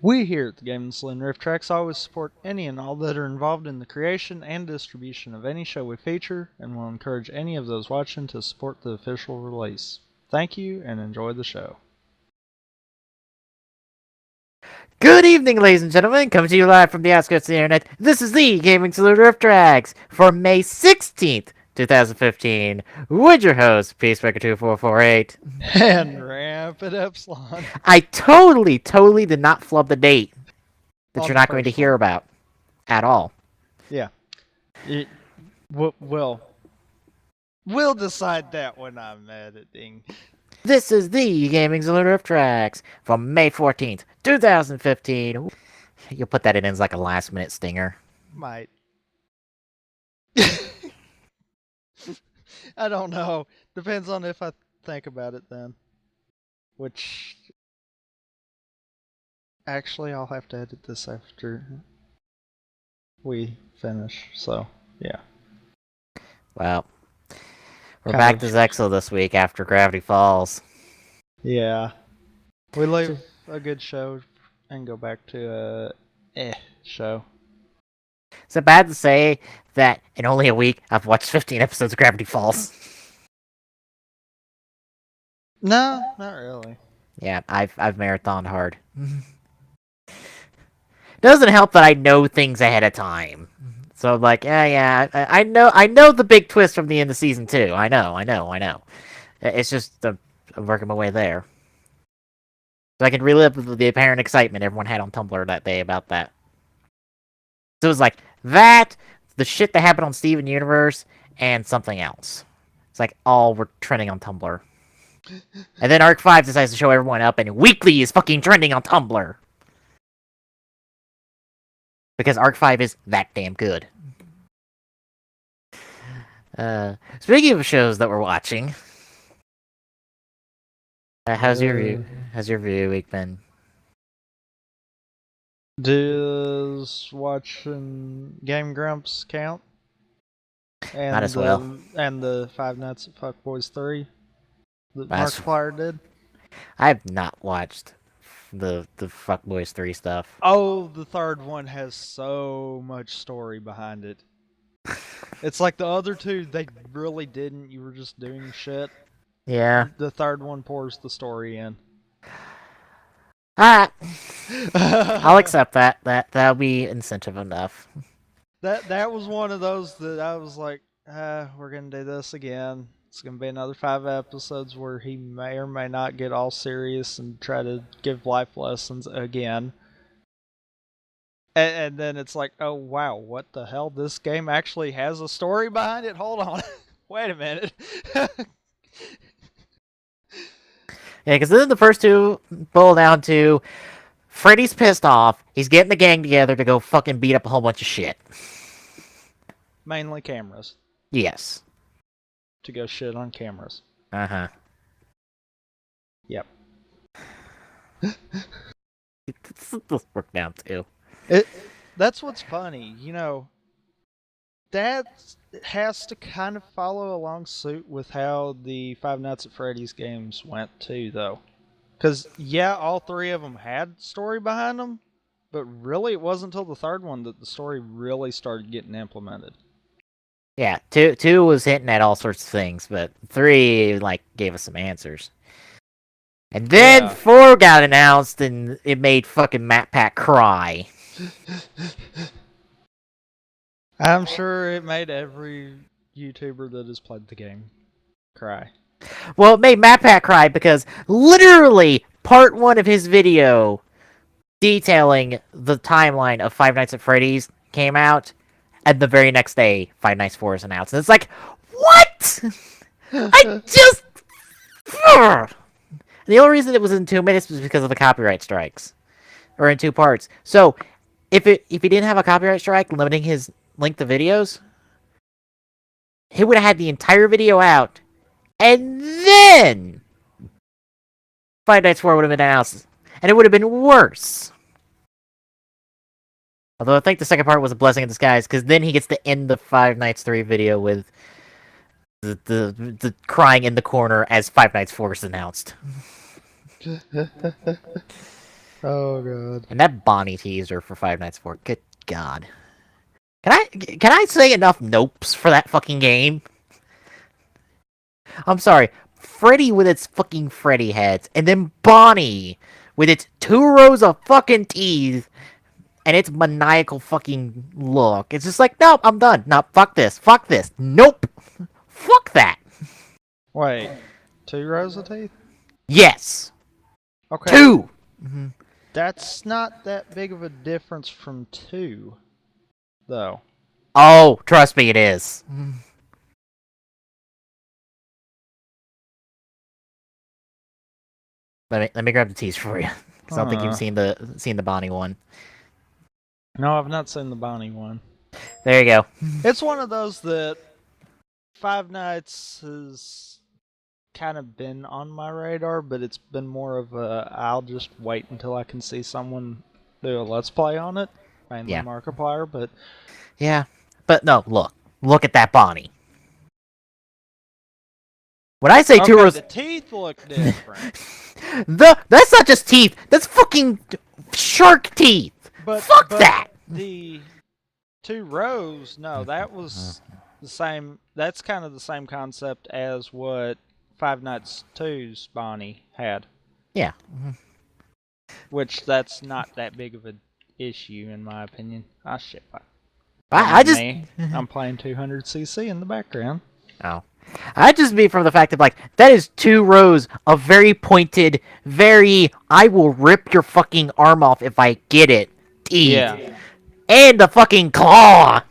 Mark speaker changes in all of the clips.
Speaker 1: We here at the Game and Saloon Riff Tracks always support any and all that are involved in the creation and distribution of any show we feature, and will encourage any of those watching to support the official release. Thank you and enjoy the show.
Speaker 2: Good evening, ladies and gentlemen. Coming to you live from the outskirts of the internet. This is the Gaming Salute Rift Tracks for May 16th, 2015. With your host, Peacemaker2448.
Speaker 1: And ramp it up, Slon.
Speaker 2: I totally did not flub the date that
Speaker 1: On
Speaker 2: you're
Speaker 1: the
Speaker 2: not going to
Speaker 1: first
Speaker 2: hear
Speaker 1: one.
Speaker 2: about at all.
Speaker 1: Yeah. We'll decide that when I'm editing.
Speaker 2: This is the Gaming Salute Rift Tracks for May 14th, 2015. You'll put that in as like a last minute stinger.
Speaker 1: Might. I don't know. Depends on if I think about it then. Which... Actually, I'll have to edit this after we finish, so, yeah.
Speaker 2: Well, we're
Speaker 1: Kind
Speaker 2: back
Speaker 1: of.
Speaker 2: to Zexal this week after Gravity Falls.
Speaker 1: Yeah. We leave a good show and go back to a show.
Speaker 2: Is it bad to say that in only a week I've watched 15 episodes of Gravity Falls?
Speaker 1: No, not really.
Speaker 2: Yeah, I've marathoned hard. Doesn't help that I know things ahead of time. So I'm like, I know the big twist from the end of season 2. I know. It's just I'm working my way there. So I can relive the apparent excitement everyone had on Tumblr that day about that. So it was like that, the shit that happened on Steven Universe, and something else. It's like all were trending on Tumblr. And then Arc 5 decides to show everyone up, and Weekly is fucking trending on Tumblr. Because Arc 5 is that damn good. Speaking of shows that we're watching, how's your review week been?
Speaker 1: Does watching Game Grumps count? And
Speaker 2: Might as well.
Speaker 1: And the Five Nights at Fuckboys 3 that
Speaker 2: That's-
Speaker 1: Markiplier did?
Speaker 2: I have not watched the Fuckboys 3 stuff.
Speaker 1: Oh, the third one has so much story behind it. It's like the other two, they really didn't. You were just doing shit.
Speaker 2: Yeah.
Speaker 1: The third one pours the story in.
Speaker 2: I'll accept that. That'll be incentive enough.
Speaker 1: That was one of those that I was like, we're gonna do this again. It's gonna be another 5 episodes where he may or may not get all serious and try to give life lessons again. And then it's like, oh wow, what the hell? This game actually has a story behind it? Hold on. Wait a minute.
Speaker 2: Yeah, because then the first two boil down to Freddy's pissed off. He's getting the gang together to go fucking beat up a whole bunch of shit.
Speaker 1: Mainly cameras.
Speaker 2: Yes.
Speaker 1: To go shit on cameras.
Speaker 2: Uh-huh.
Speaker 1: Yep.
Speaker 2: This work down too.
Speaker 1: That's what's funny, you know. That has to kind of follow along suit with how the Five Nights at Freddy's games went too, though. Because, yeah, all 3 of them had story behind them, but really it wasn't until the third one that the story really started getting implemented.
Speaker 2: Yeah, two was hinting at all sorts of things, but 3 like gave us some answers. And then 4 got announced, and it made fucking Matt Pat cry.
Speaker 1: I'm sure it made every YouTuber that has played the game cry.
Speaker 2: Well, it made Matt Pat cry because literally part 1 of his video detailing the timeline of Five Nights at Freddy's came out, and the very next day, Five Nights 4 is announced. And it's like, what? I just... The only reason it was in 2 minutes was because of the copyright strikes. Or in 2 parts. So, if he didn't have a copyright strike limiting his length of videos, he would have had the entire video out, and then Five Nights 4 would have been announced. And it would have been worse. Although I think the second part was a blessing in disguise, because then he gets to end the Five Nights 3 video with the crying in the corner as Five Nights 4 is announced.
Speaker 1: Oh god.
Speaker 2: And that Bonnie teaser for Five Nights at Freddy's. Good God. Can I say enough nopes for that fucking game? I'm sorry. Freddy with its fucking Freddy heads, and then Bonnie with its 2 rows of fucking teeth and its maniacal fucking look. It's just like, nope, I'm done. No, fuck this. Fuck this. Nope. Fuck that.
Speaker 1: Wait, 2 rows of teeth?
Speaker 2: Yes.
Speaker 1: Okay,
Speaker 2: 2.
Speaker 1: that's not that big of a difference from 2, though.
Speaker 2: Oh, trust me, it is. Let me grab the teaser for you, because I don't think you've seen the Bonnie one.
Speaker 1: No, I've not seen the Bonnie one.
Speaker 2: There you go.
Speaker 1: It's one of those that Five Nights has kind of been on my radar, but it's been more of a I'll just wait until I can see someone do a Let's Play on it, mainly
Speaker 2: Yeah.
Speaker 1: Markiplier, but
Speaker 2: Yeah, but no, look at that Bonnie. When I say 2 rows,
Speaker 1: the teeth look different.
Speaker 2: that's not just teeth. That's fucking shark teeth.
Speaker 1: But
Speaker 2: Fuck that.
Speaker 1: The 2 rows, no, that was the same. That's kind of the same concept as what Five Nights 2's Bonnie had.
Speaker 2: Yeah.
Speaker 1: Which that's not that big of an issue in my opinion. Ah shit.
Speaker 2: I just
Speaker 1: I'm playing 200cc in the background.
Speaker 2: oh. I just mean from the fact of like that is 2 rows of very pointed, very I will rip your fucking arm off if I get it teeth.
Speaker 1: Yeah.
Speaker 2: And the fucking claw.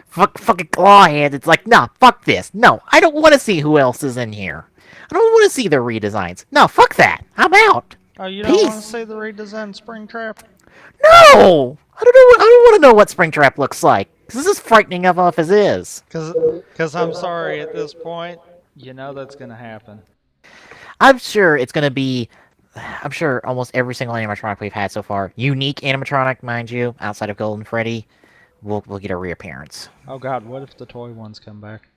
Speaker 2: Fucking claw hands. It's like, nah, fuck this. No, I don't want to see who else is in here. I don't want to see their redesigns. No, fuck that. I'm out.
Speaker 1: Oh, you don't want to
Speaker 2: Peace.
Speaker 1: see the redesigned Springtrap?
Speaker 2: No! I don't know. I don't want to know what Springtrap looks like. This is frightening enough as is.
Speaker 1: Because I'm sorry, at this point, you know that's going to happen.
Speaker 2: I'm sure it's going to be... I'm sure almost every single animatronic we've had so far, unique animatronic, mind you, outside of Golden Freddy, will get a reappearance.
Speaker 1: Oh god, what if the toy ones come back?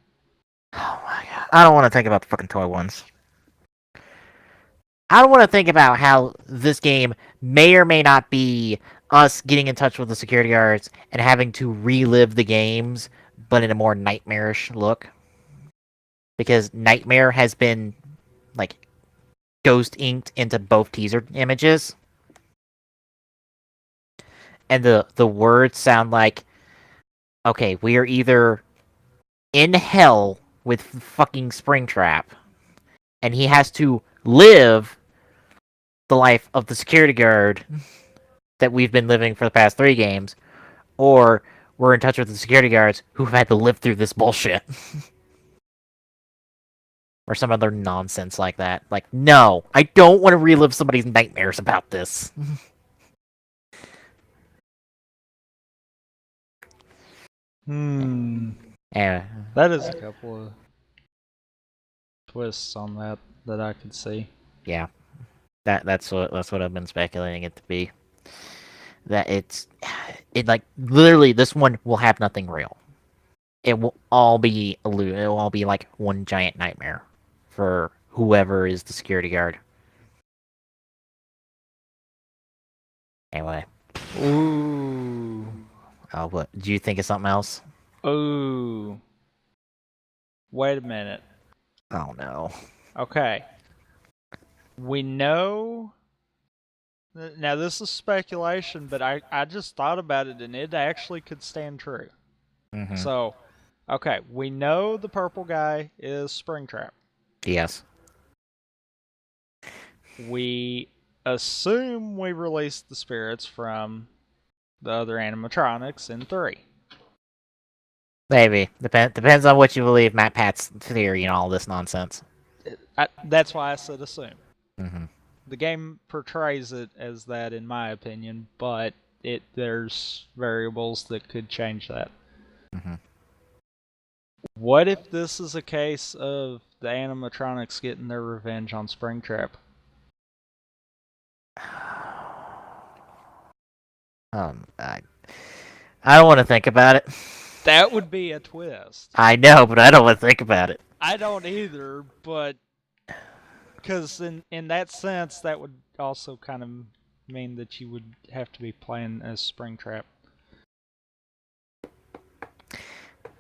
Speaker 2: Oh my god. I don't want to think about the fucking toy ones. I don't want to think about how this game may or may not be us getting in touch with the security guards and having to relive the games, but in a more nightmarish look. Because Nightmare has been, like, ghost inked into both teaser images. And the words sound like, okay, we are either in hell with fucking Springtrap, and he has to live the life of the security guard that we've been living for the past 3 games, or we're in touch with the security guards who've had to live through this bullshit. Or some other nonsense like that. Like, no, I don't want to relive somebody's nightmares about this. Yeah.
Speaker 1: That is a couple of twists on that I could see.
Speaker 2: Yeah. That's what I've been speculating it to be. That it like literally this one will have nothing real. It will all be it will all be like one giant nightmare for whoever is the security guard. Anyway.
Speaker 1: Ooh.
Speaker 2: Oh, what? Do you think of something else?
Speaker 1: Ooh. Wait a minute.
Speaker 2: Oh no.
Speaker 1: Okay. We know. Now, this is speculation, but I just thought about it and it actually could stand true.
Speaker 2: Mm-hmm.
Speaker 1: So, okay, we know the purple guy is Springtrap.
Speaker 2: Yes.
Speaker 1: We assume we released the spirits from the other animatronics in 3.
Speaker 2: Maybe. Depends on what you believe, Matt Pat's theory and all this nonsense.
Speaker 1: That's why I said assume.
Speaker 2: Mm-hmm.
Speaker 1: The game portrays it as that, in my opinion, but there's variables that could change that.
Speaker 2: Mm-hmm.
Speaker 1: What if this is a case of the animatronics getting their revenge on Springtrap?
Speaker 2: I don't want to think about it.
Speaker 1: That would be a twist.
Speaker 2: I know, but I don't want to think about it.
Speaker 1: I don't either, but because in that sense, that would also kind of mean that you would have to be playing as Springtrap,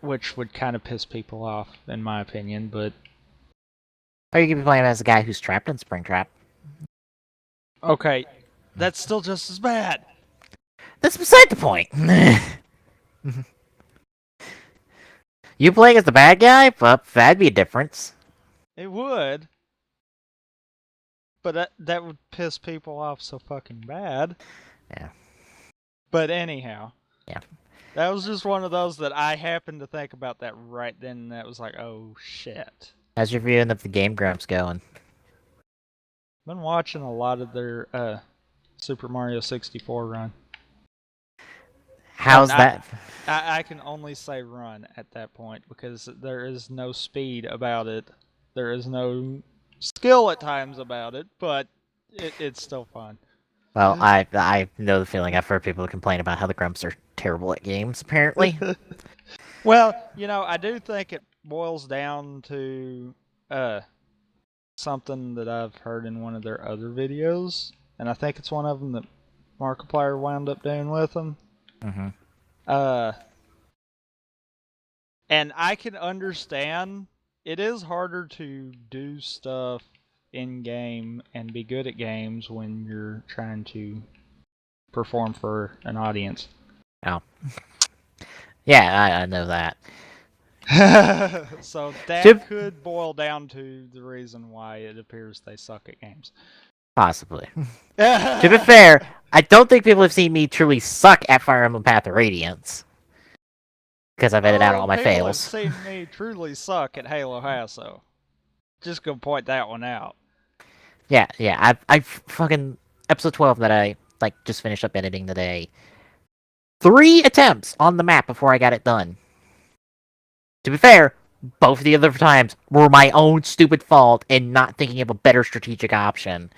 Speaker 1: which would kind of piss people off, in my opinion. But
Speaker 2: Or you could be playing as a guy who's trapped in Springtrap.
Speaker 1: okay, that's still just as bad.
Speaker 2: That's beside the point. You playing as the bad guy? Well, that'd be a difference.
Speaker 1: It would, but that would piss people off so fucking bad.
Speaker 2: Yeah.
Speaker 1: But anyhow.
Speaker 2: Yeah.
Speaker 1: That was just one of those that I happened to think about that right then, and that was like, oh shit.
Speaker 2: How's your viewing of the Game Grumps going?
Speaker 1: Been watching a lot of their Super Mario 64 run.
Speaker 2: How's that?
Speaker 1: I can only say run at that point because there is no speed about it. There is no skill at times about it, but it's still fun.
Speaker 2: Well, I know the feeling. I've heard people complain about how the Grumps are terrible at games, apparently.
Speaker 1: Well, I do think it boils down to something that I've heard in one of their other videos, and I think it's one of them that Markiplier wound up doing with them.
Speaker 2: Mm-hmm.
Speaker 1: And I can understand it is harder to do stuff in game and be good at games when you're trying to perform for an audience.
Speaker 2: Oh. Yeah, I know that.
Speaker 1: So that could boil down to the reason why it appears they suck at games.
Speaker 2: Possibly. To be fair, I don't think people have seen me truly suck at Fire Emblem Path of Radiance. Because I've edited out all my fails.
Speaker 1: People have seen me truly suck at Halo Hasso. Just gonna point that one out.
Speaker 2: Yeah, I fucking... Episode 12 that I, just finished up editing today. 3 attempts on the map before I got it done. To be fair, both of the other times were my own stupid fault in not thinking of a better strategic option.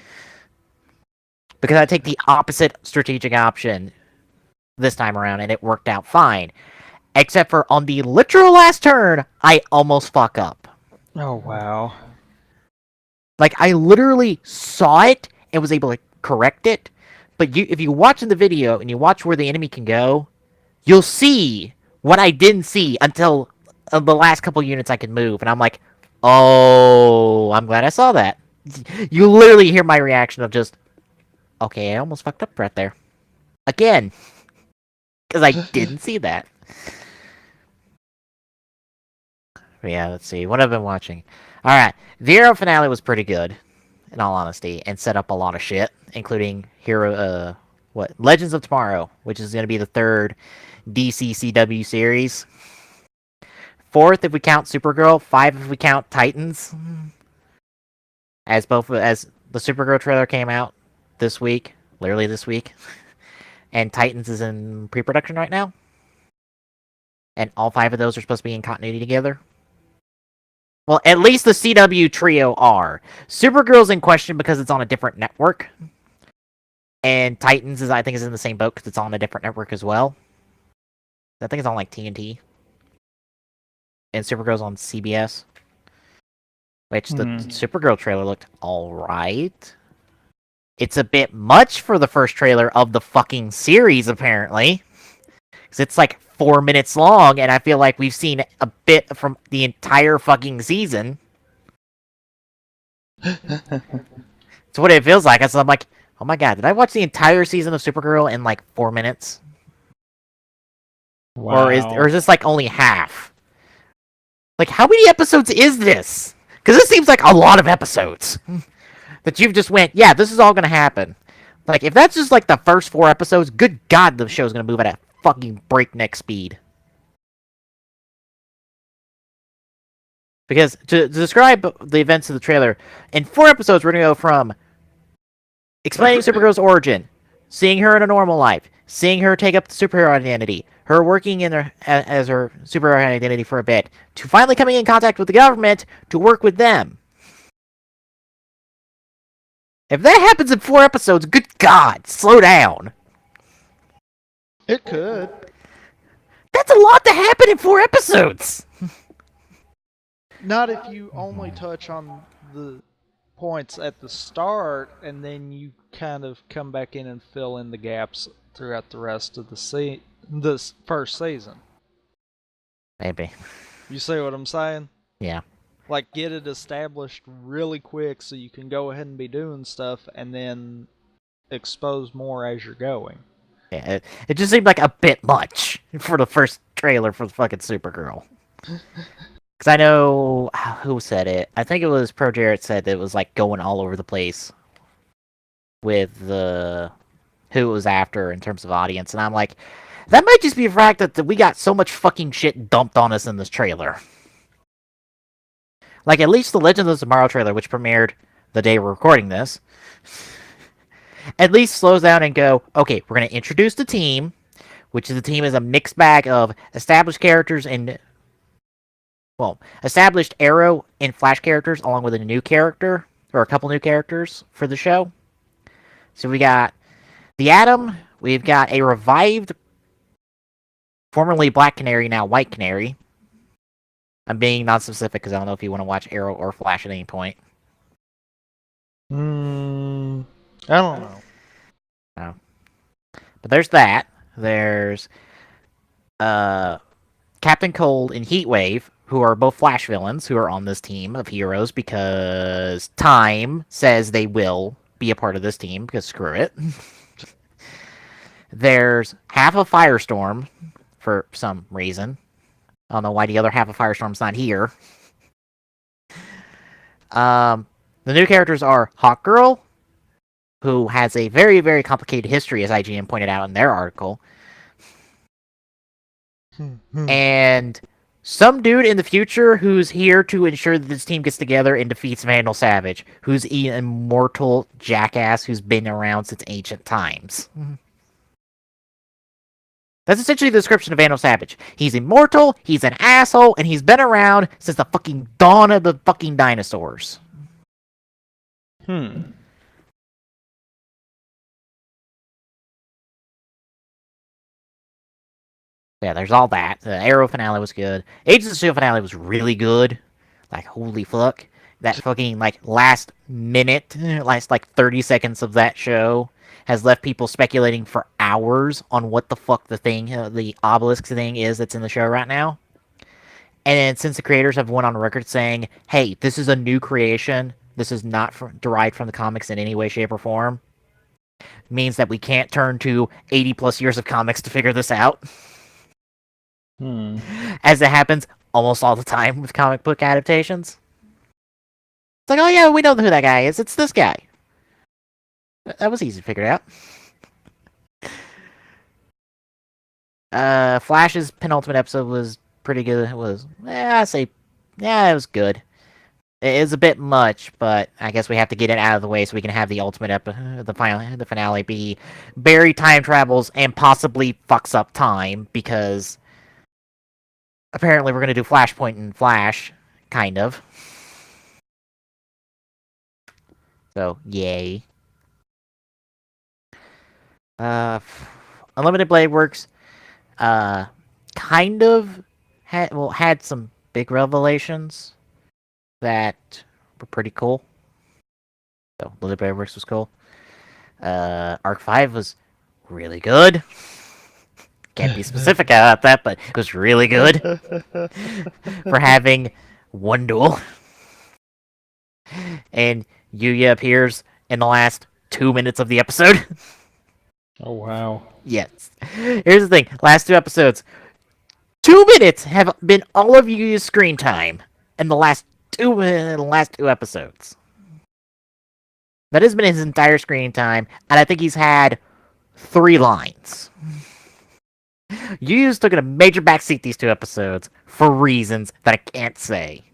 Speaker 2: Because I take the opposite strategic option this time around, and it worked out fine. Except for on the literal last turn, I almost fuck up.
Speaker 1: Oh, wow.
Speaker 2: I literally saw it and was able to correct it. But if you watch in the video and you watch where the enemy can go, you'll see what I didn't see until the last couple units I could move. And I'm like, oh, I'm glad I saw that. You literally hear my reaction of just, okay, I almost fucked up right there. Again. Because I didn't see that. But yeah, let's see. What have I been watching? Alright, the Hero finale was pretty good, in all honesty, and set up a lot of shit, including Legends of Tomorrow, which is going to be the 3rd DCCW series. 4th if we count Supergirl, 5 if we count Titans. As the Supergirl trailer came out this week, literally this week, and Titans is in pre-production right now. And all 5 of those are supposed to be in continuity together. Well, at least the CW trio are. Supergirl's in question because it's on a different network. And Titans I think is in the same boat because it's on a different network as well. I think it's on TNT. And Supergirl's on CBS. Which the Supergirl trailer looked alright. It's a bit much for the first trailer of the fucking series, apparently. Because it's 4 minutes long, and I feel like we've seen a bit from the entire fucking season. It's what it feels like. So I'm like, oh my god, did I watch the entire season of Supergirl in 4 minutes?
Speaker 1: Wow.
Speaker 2: Or is this only half? How many episodes is this? Because this seems like a lot of episodes. That you've just went, yeah, this is all gonna happen. If that's just the first 4 episodes, good god, the show's gonna move at a fucking breakneck speed. Because to describe the events of the trailer, in 4 episodes we're gonna go from explaining Supergirl's origin, seeing her in a normal life, seeing her take up the superhero identity, her working as her superhero identity for a bit, to finally coming in contact with the government to work with them. If that happens in 4 episodes, good god, slow down.
Speaker 1: It could.
Speaker 2: That's a lot to happen in 4 episodes.
Speaker 1: Not if you only touch on the points at the start and then you kind of come back in and fill in the gaps throughout the rest of this first season.
Speaker 2: Maybe.
Speaker 1: You see what I'm saying?
Speaker 2: Yeah.
Speaker 1: Like, get it established really quick so you can go ahead and be doing stuff and then expose more as you're going.
Speaker 2: Yeah, it just seemed like a bit much for the first trailer for the fucking Supergirl. Because I know who said it. I think it was Pro Jarrett said that it was like going all over the place with the who it was after in terms of audience, and I'm like, that might just be a fact that we got so much fucking shit dumped on us in this trailer. Like, at least the Legend of Tomorrow trailer, which premiered the day we're recording this, at least slows down and go, okay, we're going to introduce the team, which is the team is a mixed bag of established characters and, well, established Arrow and Flash characters, along with a new character, or a couple new characters for the show. So we got the Atom, we've got a revived, formerly Black Canary, now White Canary. I'm being non-specific because I don't know if you want to watch Arrow or Flash at any point.
Speaker 1: I don't know.
Speaker 2: No. But there's that. There's Captain Cold and Heatwave, who are both Flash villains, who are on this team of heroes because Time says they will be a part of this team, because screw it. There's half of Firestorm, for some reason. I don't know why the other half of Firestorm's not here. The new characters are Hawkgirl, who has a very, very complicated history, as IGN pointed out in their article. And some dude in the future who's here to ensure that this team gets together and defeats Vandal Savage, who's an immortal jackass who's been around since ancient times. That's essentially the description of Vandal Savage. He's immortal, he's an asshole, and he's been around since the fucking dawn of the fucking dinosaurs.
Speaker 1: Yeah,
Speaker 2: there's all that. The Arrow finale was good. Agents of S.H.I.E.L.D. finale was really good. Like, holy fuck. That fucking, like, last 30 seconds of that show has left people speculating for hours on what the fuck the obelisk thing is that's in the show right now. And then since the creators have went on record saying, hey, this is a new creation, this is not derived from the comics in any way, shape, or form, means that we can't turn to 80 plus years of comics to figure this out. As it happens almost all the time with comic book adaptations. It's like, oh yeah, we know who that guy is. It's this guy. That was easy to figure out. Flash's penultimate episode was pretty good. It was, it was good. It is a bit much, but I guess we have to get it out of the way so we can have the ultimate the finale be Barry time travels and possibly fucks up time, because apparently we're going to do Flashpoint and Flash, kind of. So, yay. Unlimited Blade Works kind of had some big revelations that were pretty cool. So, Unlimited Blade Works was cool. Arc 5 was really good. Can't be specific about that, but it was really good for having one duel. And Yuya appears in the last 2 minutes of the episode.
Speaker 1: Oh, wow.
Speaker 2: Yes. Here's the thing. Last 2 episodes. 2 minutes have been all of Yuya's screen time in the last two episodes. That has been his entire screen time, and I think he's had 3 lines. Yuya's taken a major backseat these 2 episodes for reasons that I can't say.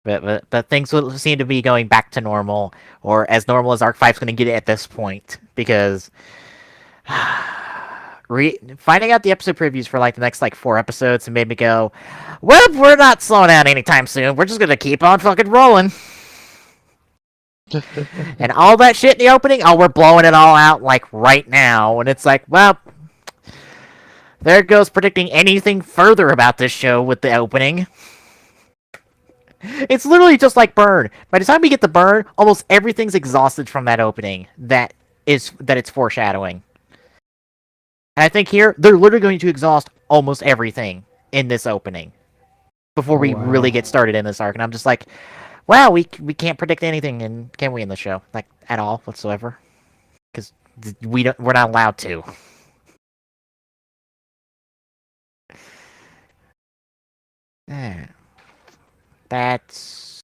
Speaker 2: But things will seem to be going back to normal, or as normal as Arc 5's going to get it at this point, because finding out the episode previews for the next 4 episodes made me go, well, we're not slowing down anytime soon. We're just going to keep on fucking rolling. And all that shit in the opening, we're blowing it all out right now. And it's like, well, there goes predicting anything further about this show with the opening. It's literally just like Burn. By the time we get to Burn, almost everything's exhausted from that opening that it's foreshadowing. And I think here they're literally going to exhaust almost everything in this opening before
Speaker 1: Oh
Speaker 2: we really
Speaker 1: wow.
Speaker 2: get started in this arc. And I'm just like, wow, we can't predict anything, and can we in the show like at all whatsoever? Because we're not allowed to. Eh, That's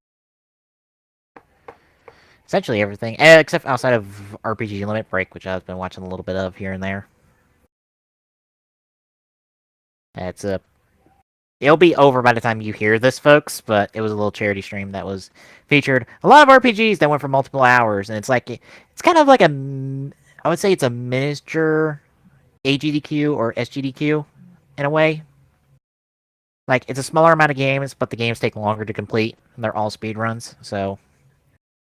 Speaker 2: essentially everything, except outside of RPG Limit Break, which I've been watching a little bit of here and there. It's a It'll be over by the time you hear this, folks. But it was a little charity stream that was featured a lot of RPGs that went for multiple hours, and it's kind of like I would say it's a miniature AGDQ or SGDQ in a way. Like it's a smaller amount of games, but the games take longer to complete, and they're all speed runs. So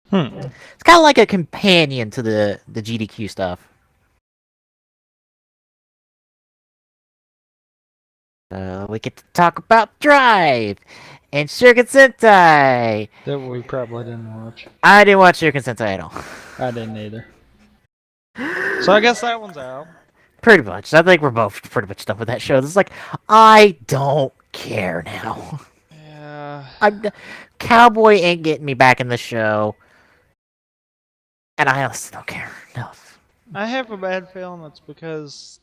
Speaker 1: Hmm.
Speaker 2: it's kind of like a companion to the GDQ stuff. We get to talk about Drive and Shuriken Sentai.
Speaker 1: That we probably didn't watch.
Speaker 2: I didn't watch Shuriken Sentai at all.
Speaker 1: I didn't either. So I guess that one's out.
Speaker 2: Pretty much. I think we're both pretty much done with that show. It's like, I don't care now.
Speaker 1: Yeah.
Speaker 2: Cowboy ain't getting me back in the show, and I honestly don't care enough.
Speaker 1: I have a bad feeling it's because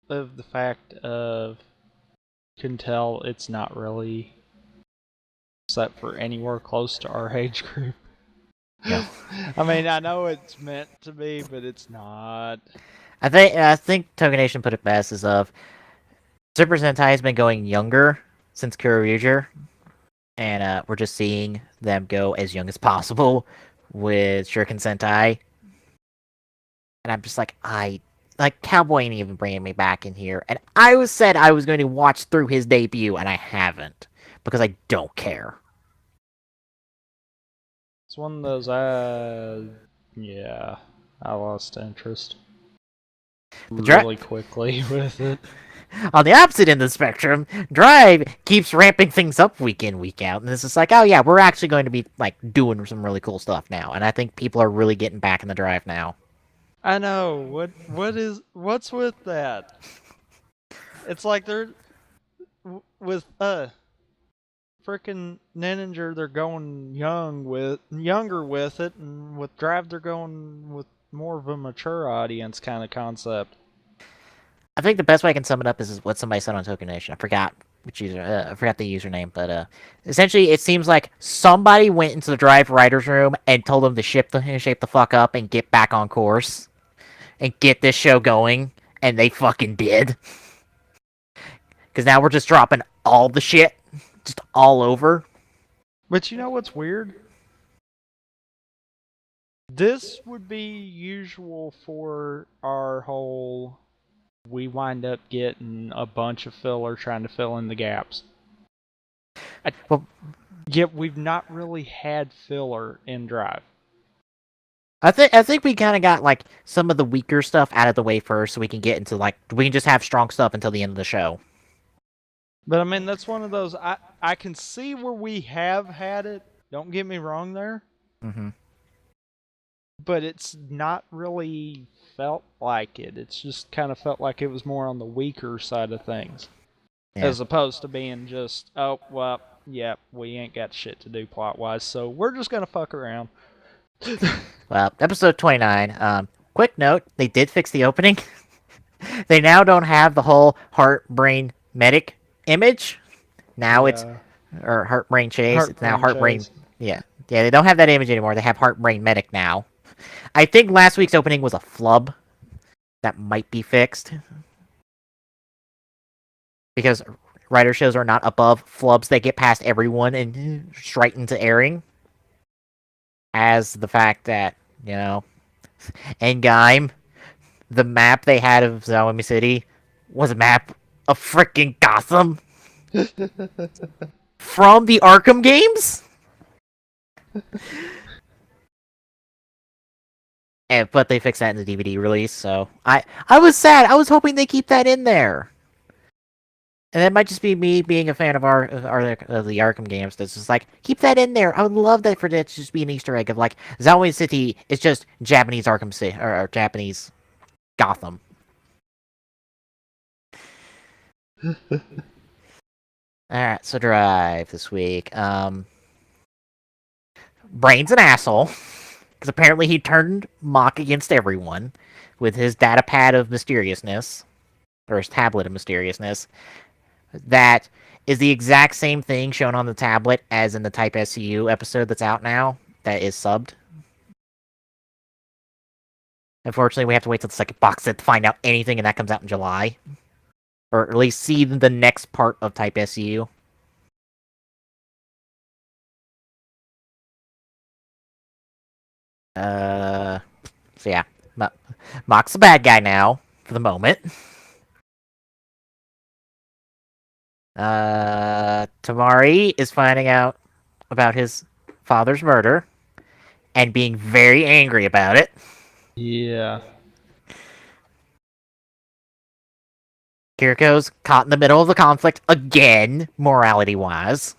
Speaker 1: of the fact of can tell it's not really set for anywhere close to our age group.
Speaker 2: Yeah.
Speaker 1: I mean, I know it's meant to be, but it's not.
Speaker 2: I think Toganation put it best as of Super Sentai has been going younger since Kyoryuger, and we're just seeing them go as young as possible with Shuriken Sentai. And I'm just like, Cowboy ain't even bringing me back in here. And said I was going to watch through his debut, and I haven't because I don't care.
Speaker 1: It's one of those, yeah, I lost interest really quickly with it.
Speaker 2: On the opposite end of the spectrum, Drive keeps ramping things up week in, week out, and it's just like, oh yeah, we're actually going to be like doing some really cool stuff now, and I think people are really getting back in the Drive now.
Speaker 1: I know. What's with that? It's like they're with freaking Ninja, they're going younger with it, and with Drive they're going with more of a mature audience kind of concept.
Speaker 2: I think the best way I can sum it up is what somebody said on Token Nation. I forgot which user. I forgot the username, but essentially, it seems like somebody went into the Drive writers' room and told them to shape the fuck up and get back on course and get this show going, and they fucking did. Because now we're just dropping all the shit, just all over.
Speaker 1: But you know what's weird? This would be usual for our whole. We wind up getting a bunch of filler trying to fill in the gaps.
Speaker 2: Well,
Speaker 1: Yet we've not really had filler in Drive.
Speaker 2: I think we kind of got like some of the weaker stuff out of the way first, so we can get into we can just have strong stuff until the end of the show.
Speaker 1: But I mean, that's one of those. I can see where we have had it. Don't get me wrong there.
Speaker 2: Mm-hmm.
Speaker 1: But it's not really felt like it. It's just kind of felt like it was more on the weaker side of things.
Speaker 2: Yeah.
Speaker 1: As opposed to being just, oh, well, yeah, we ain't got shit to do plot-wise, so we're just going to fuck around.
Speaker 2: Well, episode 29. Quick note, they did fix the opening. They now don't have the whole heart brain medic image. Now it's or heart brain chase. It's now heart brain. Yeah. Yeah, they don't have that image anymore. They have heart brain medic now. I think last week's opening was a flub. That might be fixed. Because writer shows are not above flubs that get past everyone and straight into airing. As the fact that, Endgame, the map they had of Zawami City was a map of freaking Gotham from the Arkham games. But they fixed that in the DVD release, so I was sad. I was hoping they keep that in there. And that might just be me being a fan of of the Arkham games. That's just like, keep that in there. I would love that for that to just be an Easter egg of like Zalwyn City is just Japanese Arkham City or Japanese Gotham. All right, so Drive this week. Brain's an asshole because apparently he turned Mock against everyone with his data pad of mysteriousness or his tablet of mysteriousness. That is the exact same thing shown on the tablet as in the Type SCU episode that's out now. That is subbed. Unfortunately, we have to wait till the second box set to find out anything, and that comes out in July, or at least see the next part of Type SCU. So yeah, Mock's the bad guy now for the moment. Tamari is finding out about his father's murder and being very angry about it.
Speaker 1: Yeah.
Speaker 2: Kiriko's caught in the middle of the conflict again, morality-wise.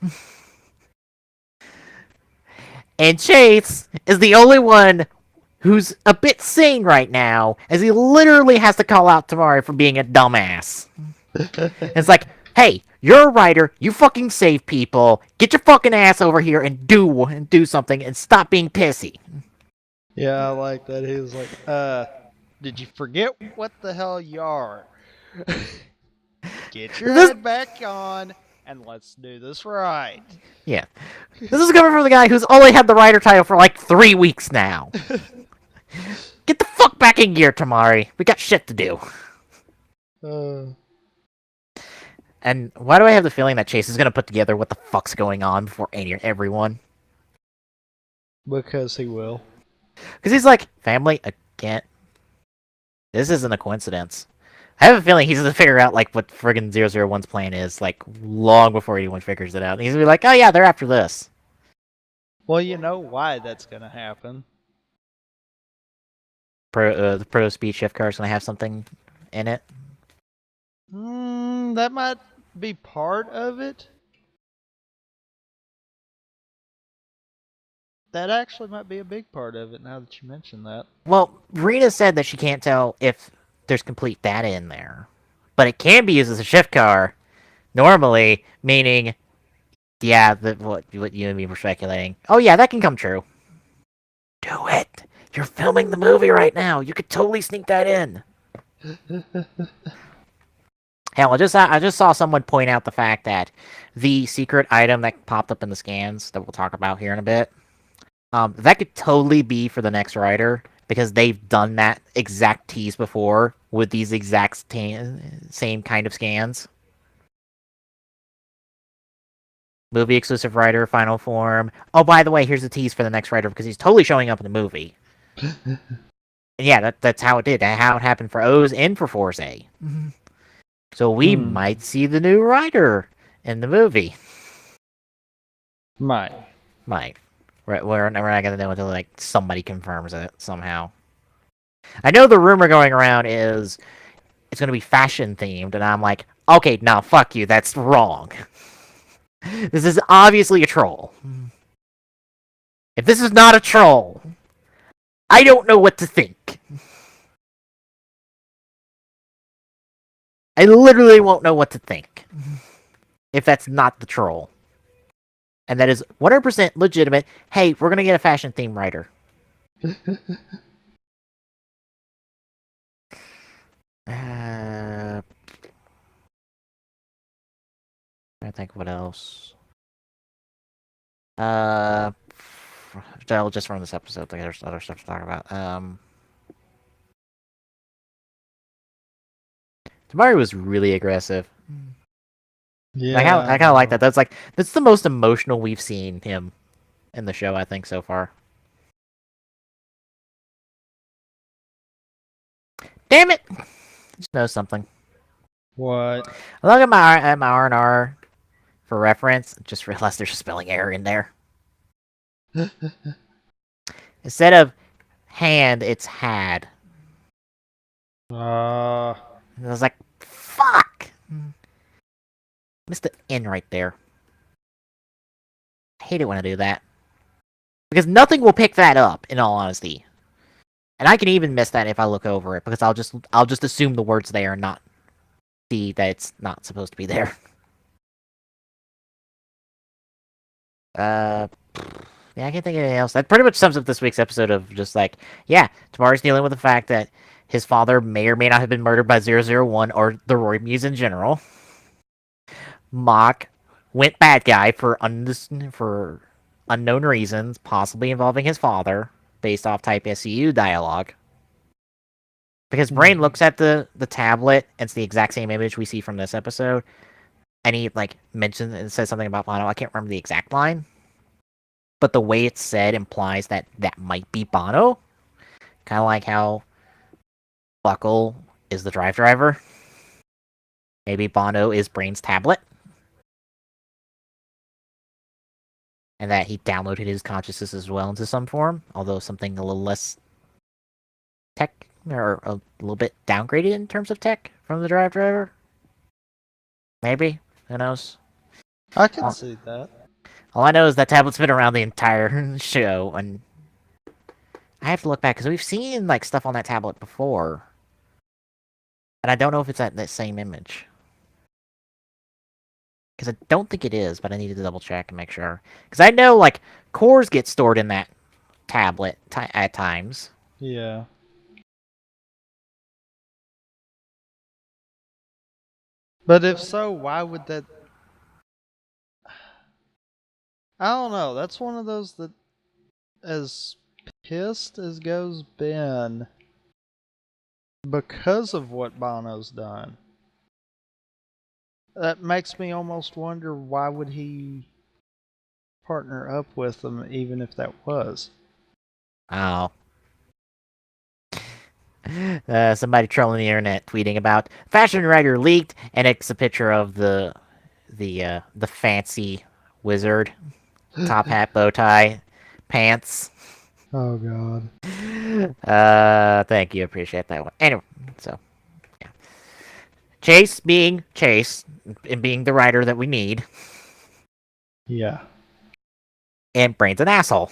Speaker 2: And Chase is the only one who's a bit sane right now, as he literally has to call out Tamari for being a dumbass. It's like, hey, you're a writer, you fucking save people, get your fucking ass over here and do something and stop being pissy.
Speaker 1: Yeah, I like that. He was like, did you forget what the hell you are? Get your head back on and let's do this right.
Speaker 2: Yeah. This is coming from the guy who's only had the writer title for like 3 weeks now. Get the fuck back in gear, Tamari. We got shit to do. And why do I have the feeling that Chase is going to put together what the fuck's going on before everyone?
Speaker 1: Because he will.
Speaker 2: Because he's like, family again. This isn't a coincidence. I have a feeling he's going to figure out like what friggin' 001's plan is, like long before anyone figures it out. And he's going to be like, oh yeah, they're after this.
Speaker 1: Well, you know why that's going to happen.
Speaker 2: The Pro Speed Shift car is going to have something in it.
Speaker 1: That might be part of it. That actually might be a big part of it now that you mention that.
Speaker 2: Well, Rena said that she can't tell if there's complete data in there. But it can be used as a shift car, normally, meaning, yeah, what you and me were speculating. Oh yeah, that can come true. Do it! You're filming the movie right now. You could totally sneak that in. Hell, I just saw someone point out the fact that the secret item that popped up in the scans that we'll talk about here in a bit, that could totally be for the next writer because they've done that exact tease before with these exact same kind of scans. Movie exclusive writer, final form. Oh, by the way, here's the tease for the next writer because he's totally showing up in the movie. And yeah, that's how it did. How it happened for O's and for Force A. So we might see the new writer in the movie.
Speaker 1: Might.
Speaker 2: We're not gonna know until like somebody confirms it somehow. I know the rumor going around is it's gonna be fashion themed, and I'm like, okay, no, fuck you, that's wrong. This is obviously a troll. If this is not a troll, I don't know what to think. I literally won't know what to think if that's not the troll. And that is 100% legitimate. Hey, we're gonna get a fashion theme writer. I think what else. Just from this episode, there's other stuff to talk about. Tamari was really aggressive.
Speaker 1: Yeah.
Speaker 2: I kind of like that. That's the most emotional we've seen him in the show, I think, so far. Damn it! Just know something.
Speaker 1: What?
Speaker 2: I look at my R&R for reference. Just realized there's a spelling error in there. Instead of hand, it's had. I was like, fuck! Missed the N right there. I hate it when I do that. Because nothing will pick that up, in all honesty. And I can even miss that if I look over it, because I'll just assume the word's there and not see that it's not supposed to be there. Uh, yeah, I can't think of anything else. That pretty much sums up this week's episode of just like, yeah, Tamari's dealing with the fact that his father may or may not have been murdered by 001 or the Roy Muse in general. Mock went bad guy for unknown reasons, possibly involving his father, based off Type SCU dialogue. Because Brain looks at the tablet, and it's the exact same image we see from this episode, and he like mentions and says something about Bono. I can't remember the exact line, but the way it's said implies that that might be Bono. Kind of like how Buckle is the drive driver. Maybe Bono is Brain's tablet. And that he downloaded his consciousness as well into some form, although something a little less tech, or a little bit downgraded in terms of tech from the drive driver. Maybe. Who knows?
Speaker 1: I can see that.
Speaker 2: All I know is that tablet's been around the entire show, and I have to look back, because we've seen like stuff on that tablet before. And I don't know if it's that same image. Because I don't think it is, but I needed to double check and make sure. Because I know, like, cores get stored in that tablet at times.
Speaker 1: Yeah. But if so, why would that... I don't know. That's one of those that, as pissed as goes Ben, because of what Bono's done, that makes me almost wonder, why would he partner up with them, even if that was?
Speaker 2: Oh. Somebody trolling the internet tweeting about Fashion Writer leaked, and it's a picture of the fancy wizard, top hat, bow tie, pants.
Speaker 1: Oh god.
Speaker 2: Thank you, appreciate that one. Anyway, so yeah, Chase being Chase and being the writer that we need,
Speaker 1: Yeah.
Speaker 2: and Brain's an asshole.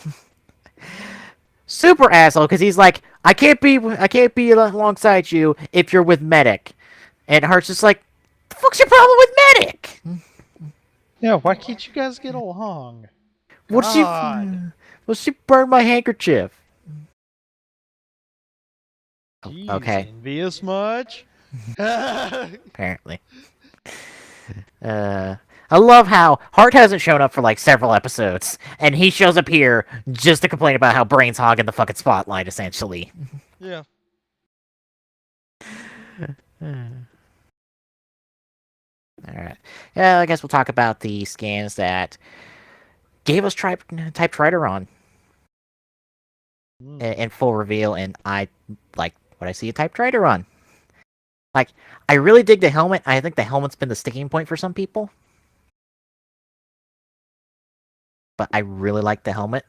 Speaker 2: Super asshole, because he's like, I can't be alongside you if you're with Medic, and Hart's just like, the fuck's your problem with Medic?
Speaker 1: Yeah, why can't you guys get along?
Speaker 2: What's she burn my handkerchief?
Speaker 1: Jeez,
Speaker 2: Okay,
Speaker 1: envious much?
Speaker 2: apparently. I love how Hart hasn't shown up for like several episodes, and he shows up here just to complain about how Brain's hogging the fucking spotlight, essentially.
Speaker 1: Yeah.
Speaker 2: Alright. Yeah, I guess we'll talk about the scans that gave us Type Trideron in full reveal, and I like what I see a Type Trideron. Like, I really dig the helmet. I think the helmet's been the sticking point for some people. But I really like the helmet.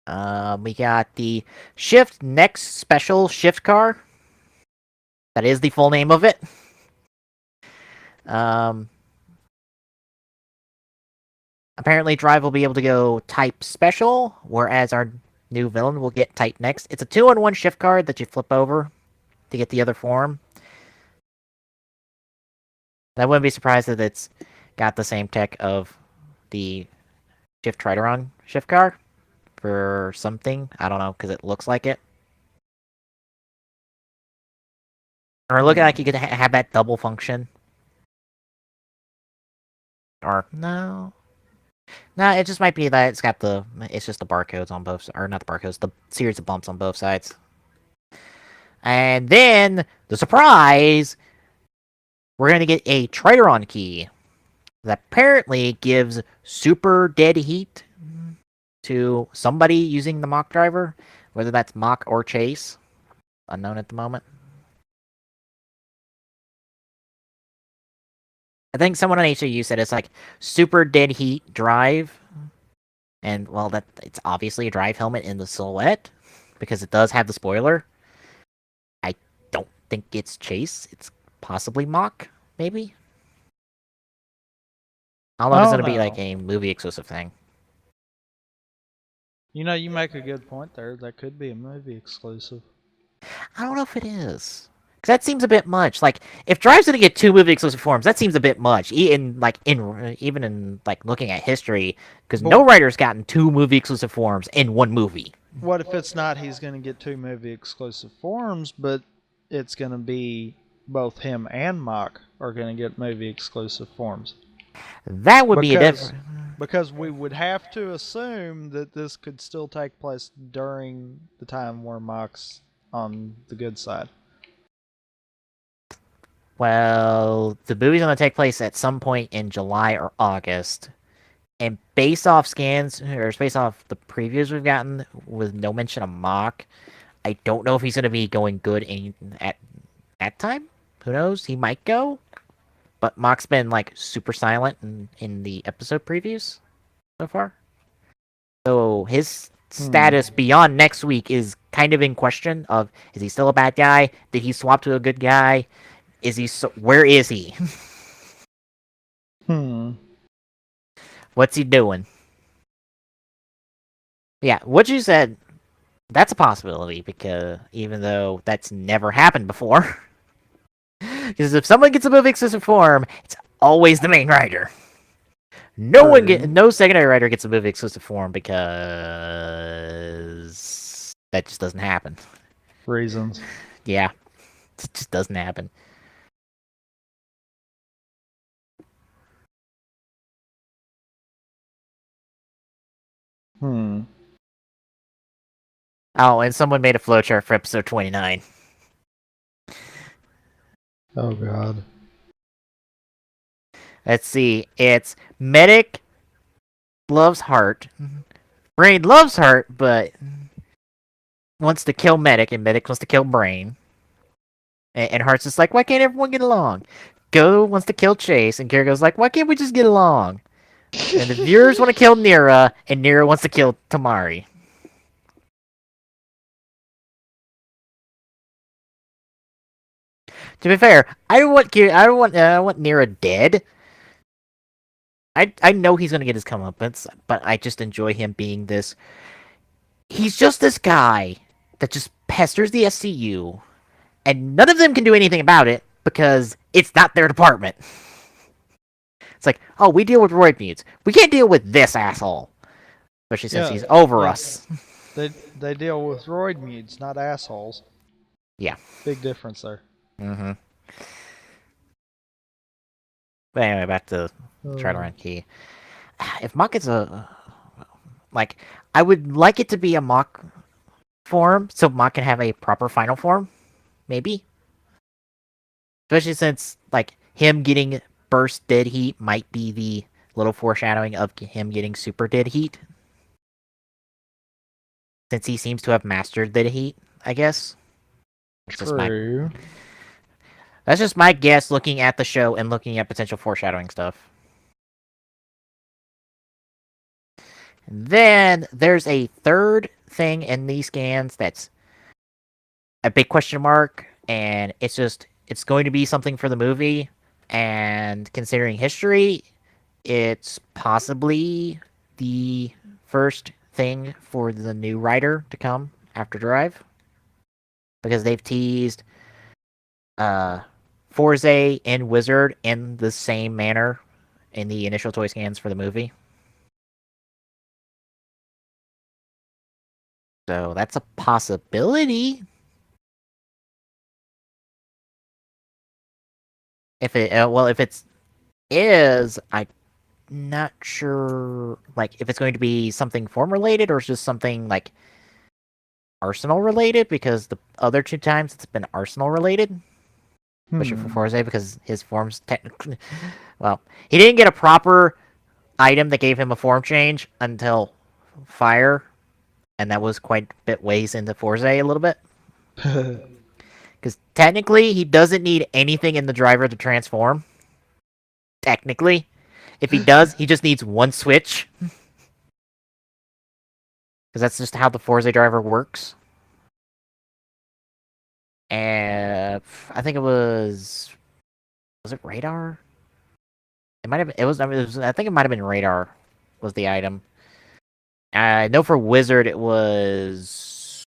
Speaker 2: We got the Shift Next Special Shift Car. That is the full name of it. Apparently, Drive will be able to go Type Special, whereas our new villain will get Type Next. It's a 2-on-1 shift card that you flip over to get the other form. I wouldn't be surprised that it's got the same tech of the Shift Trideron shift card for something. I don't know, because it looks like it. Or looking like you could have that double function. Or, no. No, it just might be that it's just the barcodes on both, or not the barcodes, the series of bumps on both sides. And then, the surprise, we're going to get a Trideron key that apparently gives super dead heat to somebody using the Mock driver, whether that's Mock or Chase. Unknown at the moment. I think someone on HAU said it's like super dead heat drive. And, well, it's obviously a drive helmet in the silhouette, because it does have the spoiler. I don't think it's Chase. It's possibly Mach, maybe. I don't know if it's
Speaker 1: Oh
Speaker 2: gonna be like
Speaker 1: no.
Speaker 2: a movie exclusive thing.
Speaker 1: You make a good point there. That could be a movie exclusive.
Speaker 2: I don't know if it is. Cause that seems a bit much. Like, if Drive's gonna get 2 movie exclusive forms, that seems a bit much. Even in like looking at history, because
Speaker 1: But
Speaker 2: no writer's gotten 2 movie exclusive forms in one movie.
Speaker 1: what if it's not he's going to get two movie exclusive forms, but it's going to be both him and Mock are going to get movie exclusive forms?
Speaker 2: That would be a
Speaker 1: Because
Speaker 2: different.
Speaker 1: because we would have to assume that this could still take place during the time where Mock's on the good side.
Speaker 2: Well, the movie's gonna take place at some point in July or August, and based off scans or based off the previews we've gotten with no mention of Mock, I don't know if he's gonna be going good at that time. Who knows? He might go. But Mock's been like super silent in the episode previews so far. So his status beyond next week is kind of in question of is he still a bad guy? Did he swap to a good guy? Where is he?
Speaker 1: Hmm.
Speaker 2: What's he doing? Yeah, what you said, that's a possibility because even though that's never happened before. Because if someone gets a movie exclusive form, it's always the main writer.
Speaker 1: True.
Speaker 2: No secondary writer gets a movie exclusive form because that just doesn't happen.
Speaker 1: Reasons.
Speaker 2: Yeah, it just doesn't happen.
Speaker 1: Hmm.
Speaker 2: Oh, and someone made a flowchart for episode 29.
Speaker 1: Oh God.
Speaker 2: Let's see. It's Medic loves Heart. Brain loves Heart, but wants to kill Medic, and Medic wants to kill Brain. And Heart's just like, why can't everyone get along? Go wants to kill Chase, and Kirago's like, why can't we just get along? And the viewers want to kill Nira, and Nira wants to kill Tamari. To be fair, I want Nira dead. I know he's gonna get his comeuppance, but I just enjoy him being this. He's just this guy that just pesters the SCU, and none of them can do anything about it because it's not their department. It's like, oh, we deal with roid mutes. We can't deal with this asshole, especially since
Speaker 1: Yeah.
Speaker 2: he's over
Speaker 1: Yeah.
Speaker 2: us.
Speaker 1: They deal with roid mutes, not assholes.
Speaker 2: Yeah.
Speaker 1: Big difference there.
Speaker 2: Mm-hmm. But anyway, back to
Speaker 1: Uh,
Speaker 2: Tridoran Key. If Mach is like, I would like it to be a Mach form, so Mach can have a proper final form, maybe. Especially since like him getting burst dead heat might be the little foreshadowing of him getting super dead heat. Since he seems to have mastered dead heat, I guess. That's just my
Speaker 1: True.
Speaker 2: that's just my guess looking at the show and looking at potential foreshadowing stuff. And then there's a third thing in these scans that's a big question mark, and it's going to be something for the movie. And considering history, it's possibly the first thing for the new writer to come after Drive, because they've teased uh Forze and Wizard in the same manner in the initial toy scans for the movie. So that's a possibility. If it's I'm not sure, like, if it's going to be something form related or just something like Arsenal related, because the other 2 times it's been Arsenal related, especially for
Speaker 1: Hmm.
Speaker 2: Forze, because his forms technically, well, he didn't get a proper item that gave him a form change until Fire, and that was quite a bit ways into Forze a little bit. Because technically, he doesn't need anything in the driver to transform. Technically. If he does, he just needs one switch. Because that's just how the Forza driver works. And I think it was Was it radar? It might have. It was. I mean, I think it might have been radar. Was the item? I know for wizard it was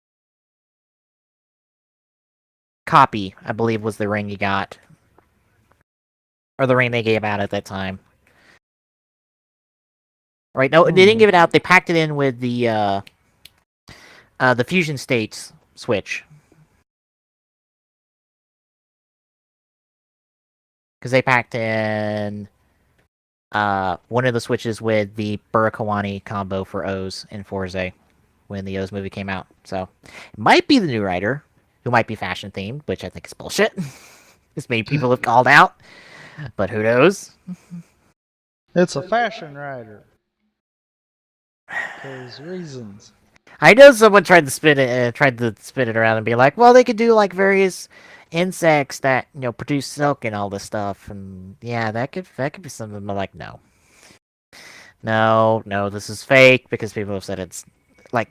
Speaker 2: copy. I believe was the ring you got, or the ring they gave out at that time. Right? No, they didn't give it out. They packed it in with the fusion states switch. Because they packed in one of the switches with the Burakawani combo for O's in Forza when the O's movie came out. So it might be the new writer, who might be fashion themed, which I think is bullshit. As many people have called out, but who knows?
Speaker 1: It's a fashion rider. There's reasons.
Speaker 2: I know someone tried to spin it around and be like, well, they could do like various insects that produce silk and all this stuff, and yeah, that could be something. But like, no, this is fake because people have said it's like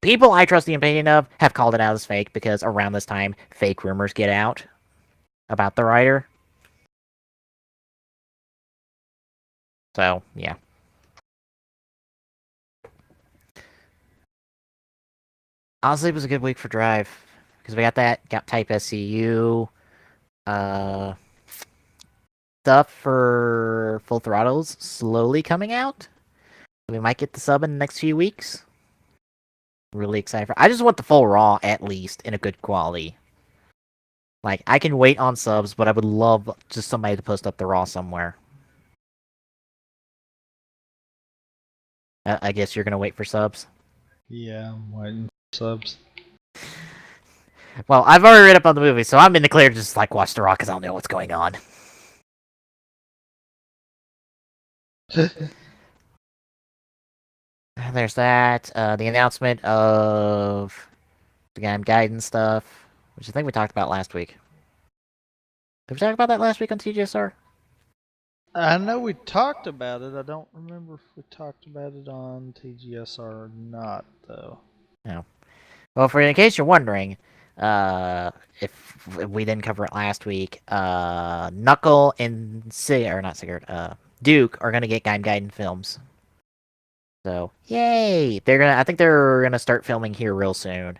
Speaker 2: people I trust the opinion of have called it out as fake because around this time, fake rumors get out about the writer. So yeah. Honestly, it was a good week for Drive because we got Type SCU, stuff for Full Throttle's slowly coming out. We might get the sub in the next few weeks. Really excited I just want the full raw at least in a good quality. Like I can wait on subs, but I would love just somebody to post up the raw somewhere. I guess you're gonna wait for subs.
Speaker 1: Yeah, I'm waiting for subs.
Speaker 2: Well, I've already read up on the movie, so I'm in the clear to just like watch the raw because I don't know what's going on. There's that. The announcement of the game guidance stuff, which I think we talked about last week. Did we talk about that last week on TGSR?
Speaker 1: I know we talked about it. I don't remember if we talked about it on TGSR or not, though.
Speaker 2: No. Well, in case you're wondering, if we didn't cover it last week, Knuckle and Duke are gonna get Game Gaiden films. So yay! I think they're gonna start filming here real soon.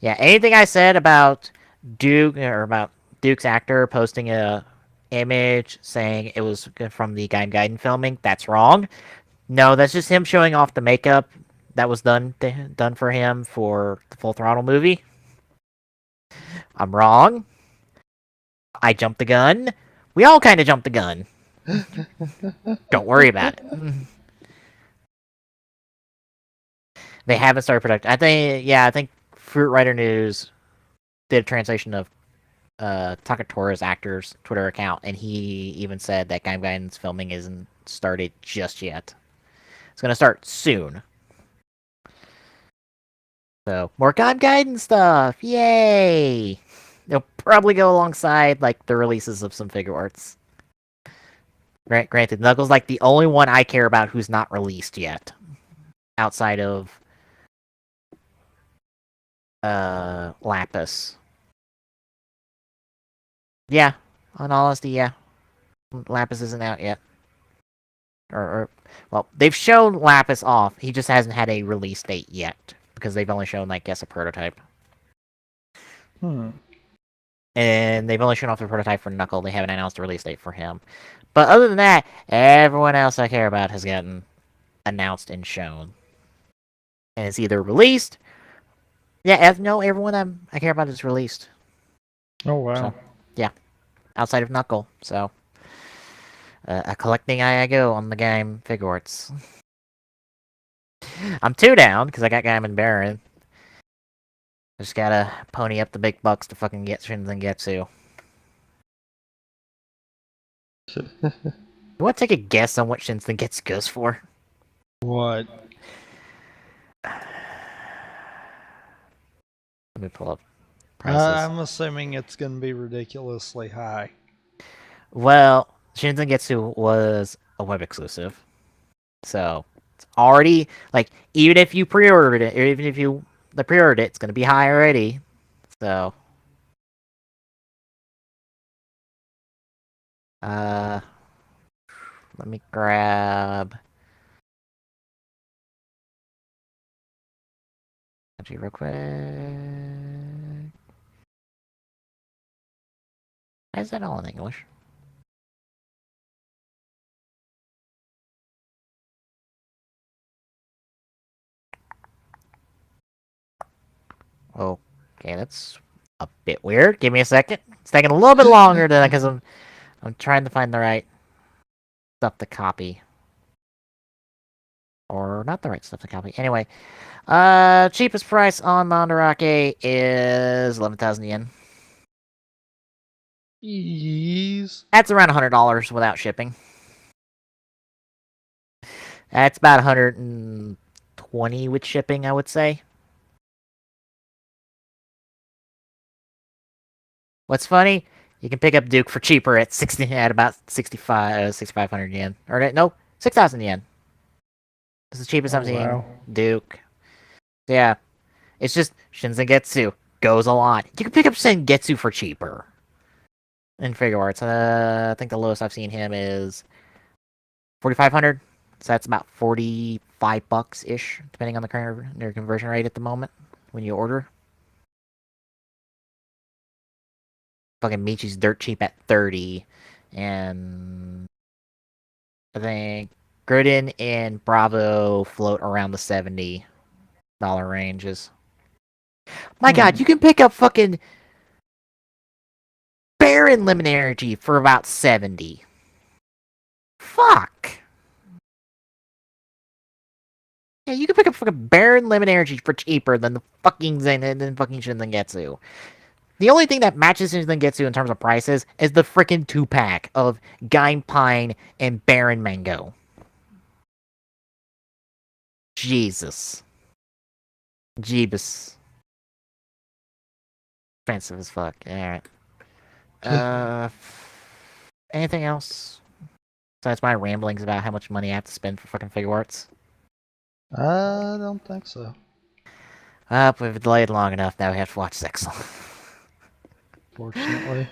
Speaker 2: Yeah, anything I said about Duke or about Duke's actor posting a image saying it was from the Game Gaiden filming, that's wrong. No, that's just him showing off the makeup that was done for him for the Full Throttle movie. I'm wrong. I jumped the gun. We all kind of jumped the gun. Don't worry about it. They haven't started production. I think Fruit Rider News did a translation of Takatora's actor's Twitter account, and he even said that Game Gaiden's filming isn't started just yet. It's gonna start soon. So more Game Gaiden stuff! Yay! They'll probably go alongside like the releases of some figure arts. Granted, Knuckles like the only one I care about who's not released yet, outside of Lapis. Yeah, in all honesty, yeah, Lapis isn't out yet. Well, they've shown Lapis off. He just hasn't had a release date yet because they've only shown, like, a prototype. And they've only shown off the prototype for Knuckle. They haven't announced a release date for him. But other than that, everyone else I care about has gotten announced and shown. And it's either released. Yeah, no, everyone I care about is released.
Speaker 1: Oh, wow.
Speaker 2: So, yeah. Outside of Knuckle. So, a collecting I go on the game figure arts. I'm 2 down because I got Gaimon Baron. Just gotta pony up the big bucks to fucking get Shinzen Getsu. You want to take a guess on what Shinzen Getsu goes for?
Speaker 1: What?
Speaker 2: Let me pull up prices.
Speaker 1: I'm assuming it's going to be ridiculously high.
Speaker 2: Well, Shinzen Getsu was a web exclusive. So, it's already, like, even if you pre-ordered it, or even if you pre-ordered it, it's going to be high already. So, Uh, let me grab actually real quick. Why is that all in English? Okay, that's a bit weird. Give me a second. It's taking a little bit longer than because I'm trying to find the right stuff to copy. Or not the right stuff to copy. Anyway, cheapest price on Mandarake is 11,000 yen.
Speaker 1: Ease.
Speaker 2: That's around $100 without shipping. That's about 120 with shipping, I would say. What's funny? You can pick up Duke for cheaper at about 6,500 yen. Or no, 6,000 yen. It's the cheapest
Speaker 1: Oh
Speaker 2: I'm seeing
Speaker 1: wow.
Speaker 2: Duke. Yeah, it's just Shinsengetsu goes a lot. You can pick up Sengetsu for cheaper in figure arts. I think the lowest I've seen him is 4,500. So that's about $45 ish, depending on the current their conversion rate at the moment when you order. Fucking Michi's dirt cheap at 30, and I think Gruden and Bravo float around the $70 ranges. My God, you can pick up fucking Baron Lemon Energy for about 70. Fuck. Yeah, you can pick up fucking Baron Lemon Energy for cheaper than the fucking Shinzengetsu. The only thing that matches Shinzengetsu in terms of prices is the freaking 2-pack of Gaim Pine and Baron Mango. Jesus. Jeebus. Expensive as fuck. Alright. Anything else? Besides my ramblings about how much money I have to spend for fucking figure arts?
Speaker 1: I don't think so.
Speaker 2: We've delayed long enough. Now we have to watch Zexal.
Speaker 1: Fortunately.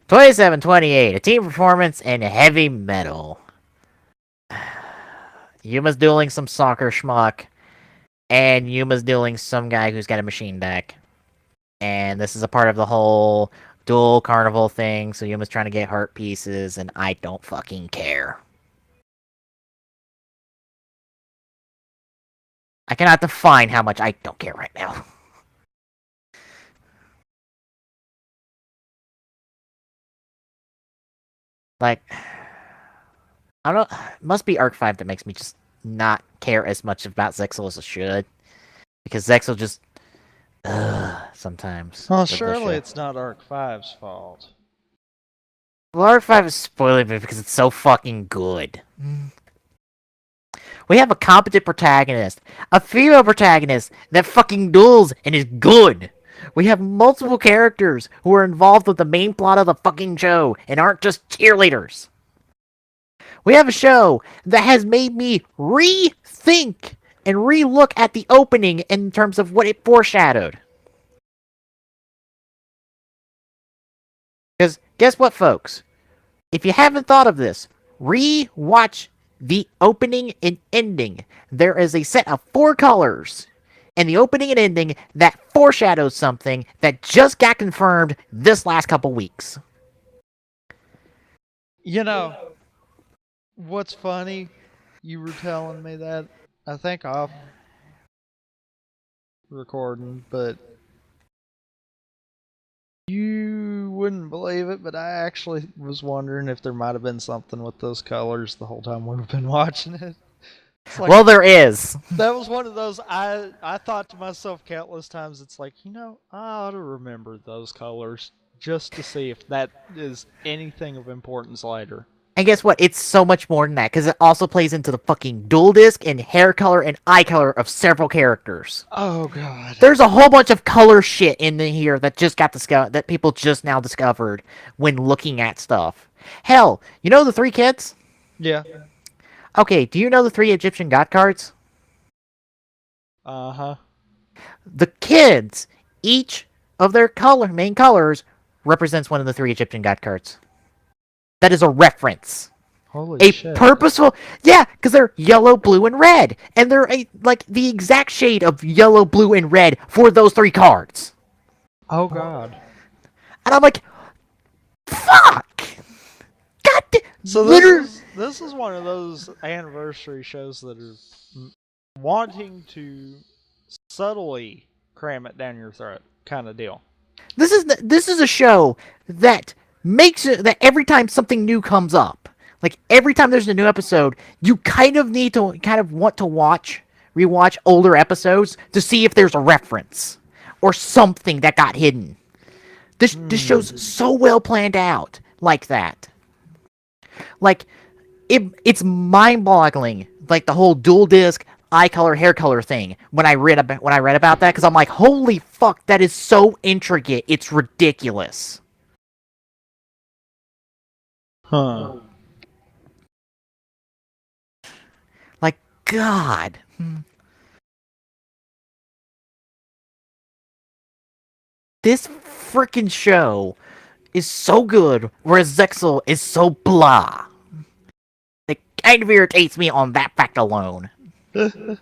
Speaker 2: 27-28. A team performance in heavy metal. Yuma's dueling some soccer schmuck. And Yuma's dueling some guy who's got a machine deck. And this is a part of the whole dual carnival thing. So Yuma's trying to get heart pieces. And I don't fucking care. I cannot define how much I don't care right now. Like, I don't know. It must be Arc 5 that makes me just not care as much about Zexal as I should. Because Zexal just. Sometimes.
Speaker 1: Well,
Speaker 2: with the
Speaker 1: surely
Speaker 2: show.
Speaker 1: it's not Arc 5's fault.
Speaker 2: Well, Arc 5 is spoiling me because it's so fucking good. We have a competent protagonist. A female protagonist that fucking duels and is good. We have multiple characters who are involved with the main plot of the fucking show and aren't just cheerleaders. We have a show that has made me rethink and relook at the opening in terms of what it foreshadowed. Because guess what, folks? If you haven't thought of this, re-watch the opening and ending. There is a set of 4 colors in the opening and ending that foreshadows something that just got confirmed this last couple weeks.
Speaker 1: You know, what's funny? You were telling me that, I think off recording, but you wouldn't believe it, but I actually was wondering if there might have been something with those colors the whole time we've been watching it. It's like,
Speaker 2: Well, there is.
Speaker 1: that was one of those I thought to myself countless times, it's like, I ought to remember those colors just to see if that is anything of importance later.
Speaker 2: And guess what? It's so much more than that, because it also plays into the fucking dual disc and hair color and eye color of several characters.
Speaker 1: Oh god.
Speaker 2: There's a whole bunch of color shit in here that just got discovered, that people just now discovered when looking at stuff. Hell, you know the 3 kids?
Speaker 1: Yeah.
Speaker 2: Okay, do you know the 3 Egyptian god cards?
Speaker 1: Uh-huh.
Speaker 2: The kids, each of their main colors, represents one of the 3 Egyptian god cards. that is a reference.
Speaker 1: Holy
Speaker 2: A
Speaker 1: shit.
Speaker 2: purposeful, yeah, because they're yellow, blue, and red, and they're like the exact shade of yellow, blue, and red for those three cards.
Speaker 1: Oh god.
Speaker 2: And I'm like, fuck, god,
Speaker 1: So
Speaker 2: literally.
Speaker 1: this is one of those anniversary shows that are wanting to subtly cram it down your throat, kind of deal.
Speaker 2: This is a show that makes it that every time something new comes up, like every time there's a new episode, you kind of need to kind of want to rewatch older episodes to see if there's a reference or something that got hidden. This show's so well planned out like that. Like it's mind-boggling, like the whole dual disc eye color hair color thing when I read about that, because I'm like, holy fuck, that is so intricate, it's ridiculous.
Speaker 1: Huh.
Speaker 2: Like, god, this freaking show is so good, whereas Zexal is so blah. It kind of irritates me on that fact alone. And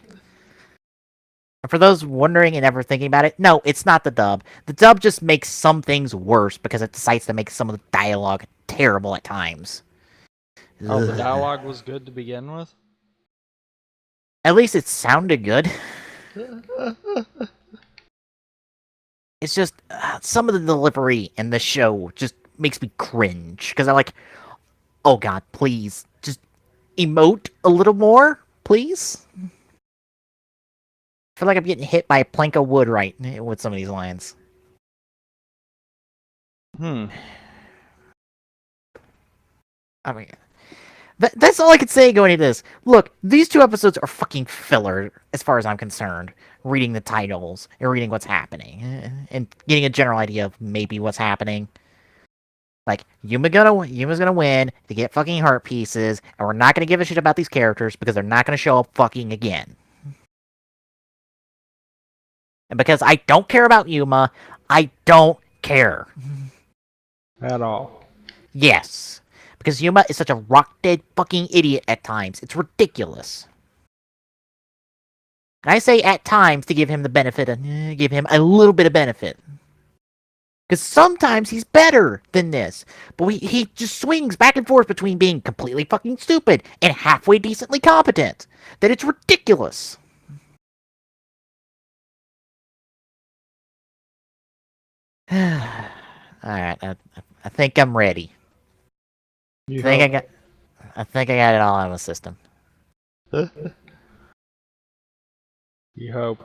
Speaker 2: for those wondering and ever thinking about it, no, it's not the dub. The dub just makes some things worse because it decides to make some of the dialogue terrible at times.
Speaker 1: Oh, the
Speaker 2: Ugh.
Speaker 1: dialogue was good to begin with?
Speaker 2: At least it sounded good. It's just some of the delivery in the show just makes me cringe because I'm like, oh god, please, just emote a little more, please. I feel like I'm getting hit by a plank of wood right with some of these lines.
Speaker 1: Hmm.
Speaker 2: I mean, that's all I can say going into this. Look, these two episodes are fucking filler as far as I'm concerned. Reading the titles and reading what's happening and getting a general idea of maybe what's happening. Like, Yuma's gonna win to get fucking heart pieces, and we're not gonna give a shit about these characters because they're not gonna show up fucking again. And because I don't care about Yuma, I don't care.
Speaker 1: At all.
Speaker 2: Yes. Because Yuma is such a rock-dead fucking idiot at times. It's ridiculous. And I say at times to give him the benefit, give him a little bit of benefit. Because sometimes he's better than this. But he just swings back and forth between being completely fucking stupid and halfway decently competent. That it's ridiculous. Alright, I think I'm ready.
Speaker 1: You
Speaker 2: I think I got it all out of the system.
Speaker 1: You hope.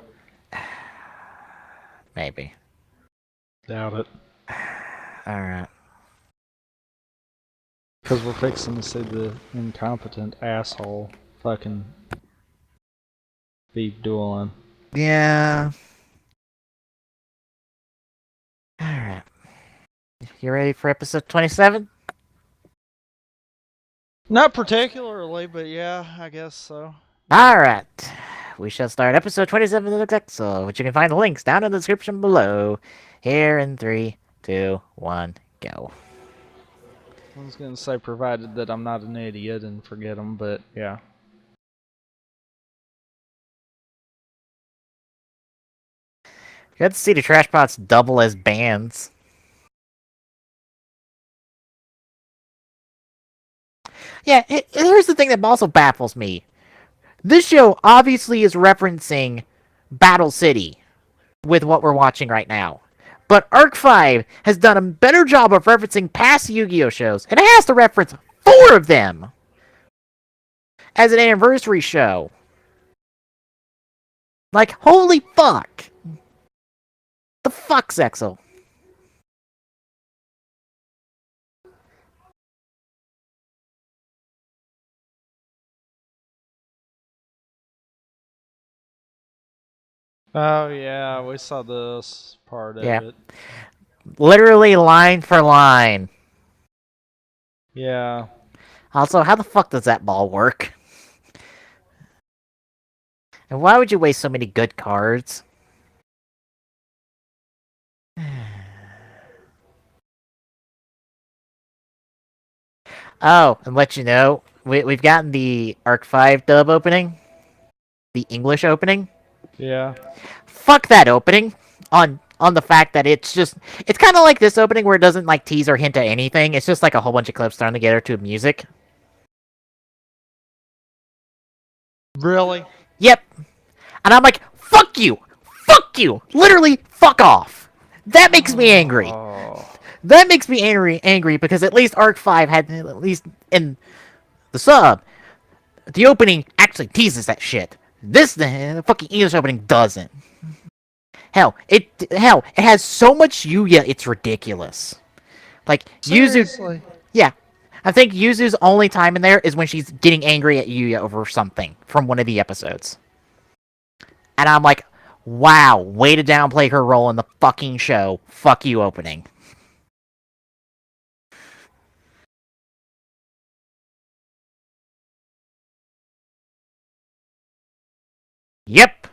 Speaker 2: Maybe.
Speaker 1: Doubt it.
Speaker 2: Alright.
Speaker 1: Because we're fixing to see the incompetent asshole fucking be dueling.
Speaker 2: Yeah. Alright. You ready for episode 27?
Speaker 1: Not particularly, but yeah, I guess so.
Speaker 2: Alright. We shall start episode 27 of the Zexal, which you can find the links down in the description below. Here in 3, 2, 1, go.
Speaker 1: I was gonna say, provided that I'm not an idiot and forget them, but yeah.
Speaker 2: You got to see the trash pots double as bands. Yeah, here's the thing that also baffles me. This show obviously is referencing Battle City with what we're watching right now. But Arc 5 has done a better job of referencing past Yu-Gi-Oh! Shows, and it has to reference 4 of them as an anniversary show. Like, holy fuck! The fuck, Zexal?
Speaker 1: Oh yeah, we saw this part of
Speaker 2: Yeah.
Speaker 1: it.
Speaker 2: Literally line for line.
Speaker 1: Yeah.
Speaker 2: Also, how the fuck does that ball work? And why would you waste so many good cards? Oh, and let you know, we've gotten the Arc 5 dub opening, the English opening.
Speaker 1: Yeah.
Speaker 2: Fuck that opening. On the fact that it's kind of like this opening where it doesn't like tease or hint at anything. It's just like a whole bunch of clips thrown together to music.
Speaker 1: Really?
Speaker 2: Yep. And I'm like, fuck you, literally, fuck off. That makes me angry.
Speaker 1: Oh.
Speaker 2: That makes me angry because at least Arc 5 had, at least in the sub, the opening actually teases that shit. This the fucking English opening doesn't. Hell, it has so much Yuya, it's ridiculous. Like Yuzu,
Speaker 1: Seriously.
Speaker 2: yeah. I think Yuzu's only time in there is when she's getting angry at Yuya over something from one of the episodes. And I'm like, wow, way to downplay her role in the fucking show. Fuck you, opening. Yep.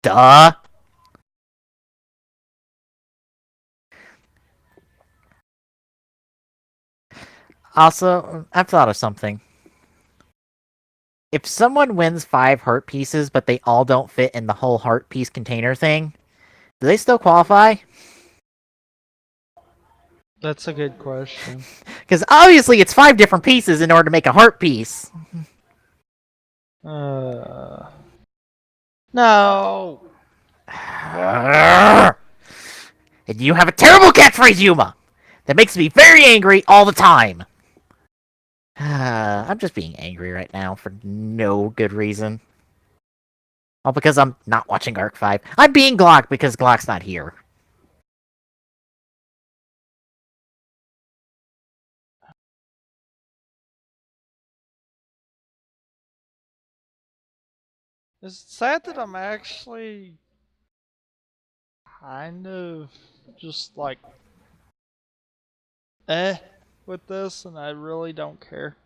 Speaker 2: Duh. Also, I've thought of something. If someone wins 5 heart pieces, but they all don't fit in the whole heart piece container thing, do they still qualify?
Speaker 1: That's a good question.
Speaker 2: Because obviously it's 5 different pieces in order to make a heart piece.
Speaker 1: Uh. No.
Speaker 2: And you have a terrible catchphrase, Yuma, that makes me very angry all the time. I'm just being angry right now for no good reason. All because I'm not watching Arc 5. I'm being Glock because Glock's not here.
Speaker 1: It's sad that I'm actually kind of just like eh with this, and I really don't care.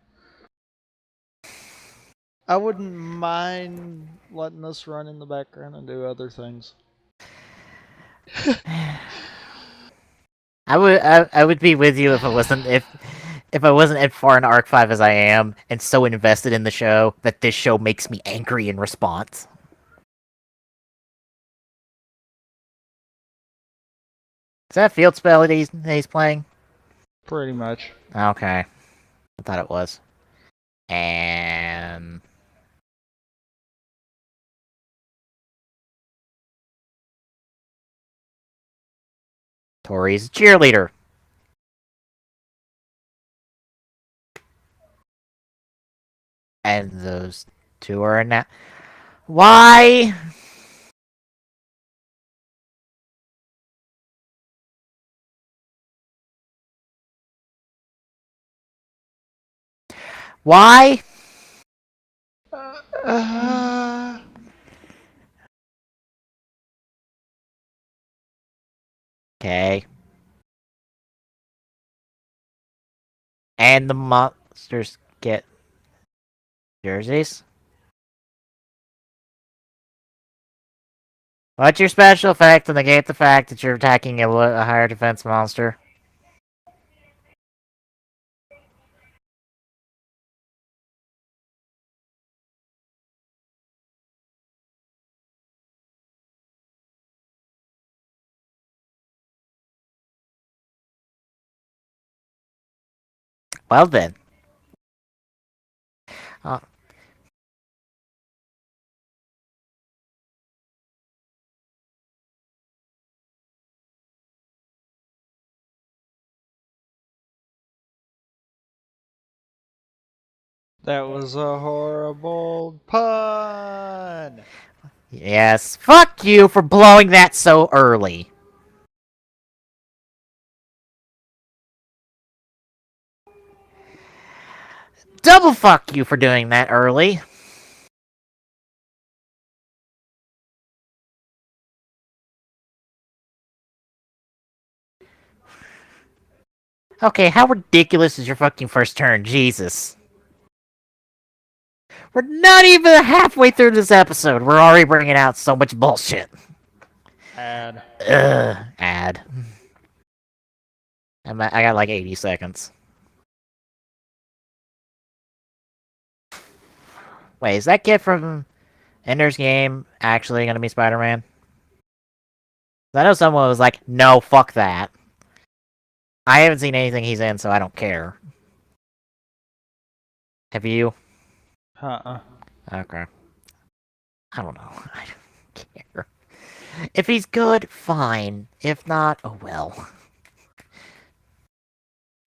Speaker 1: I wouldn't mind letting this run in the background and do other things.
Speaker 2: I would be with you if I wasn't as far in Arc 5 as I am and so invested in the show that this show makes me angry in response. Is that field spell that he's playing?
Speaker 1: Pretty much.
Speaker 2: Okay. I thought it was. And Tori's a cheerleader. And those two are in that. Why? Why?
Speaker 1: Uh,
Speaker 2: Okay. And the monsters get jerseys? What's your special effect to negate the fact that you're attacking a higher defense monster? Well then. Uh,
Speaker 1: that was a horrible pun.
Speaker 2: yes. Fuck you for blowing that so early. Double fuck you for doing that early. Okay, how ridiculous is your fucking first turn? Jesus. We're not even halfway through this episode. We're already bringing out so much bullshit.
Speaker 1: Ad.
Speaker 2: Ad. I got like 80 seconds. Wait, is that kid from Ender's Game actually gonna be Spider-Man? I know someone was like, no, fuck that. I haven't seen anything he's in, so I don't care. Have you?
Speaker 1: Uh-uh.
Speaker 2: Okay. I don't know. I don't care. If he's good, fine. If not, oh well.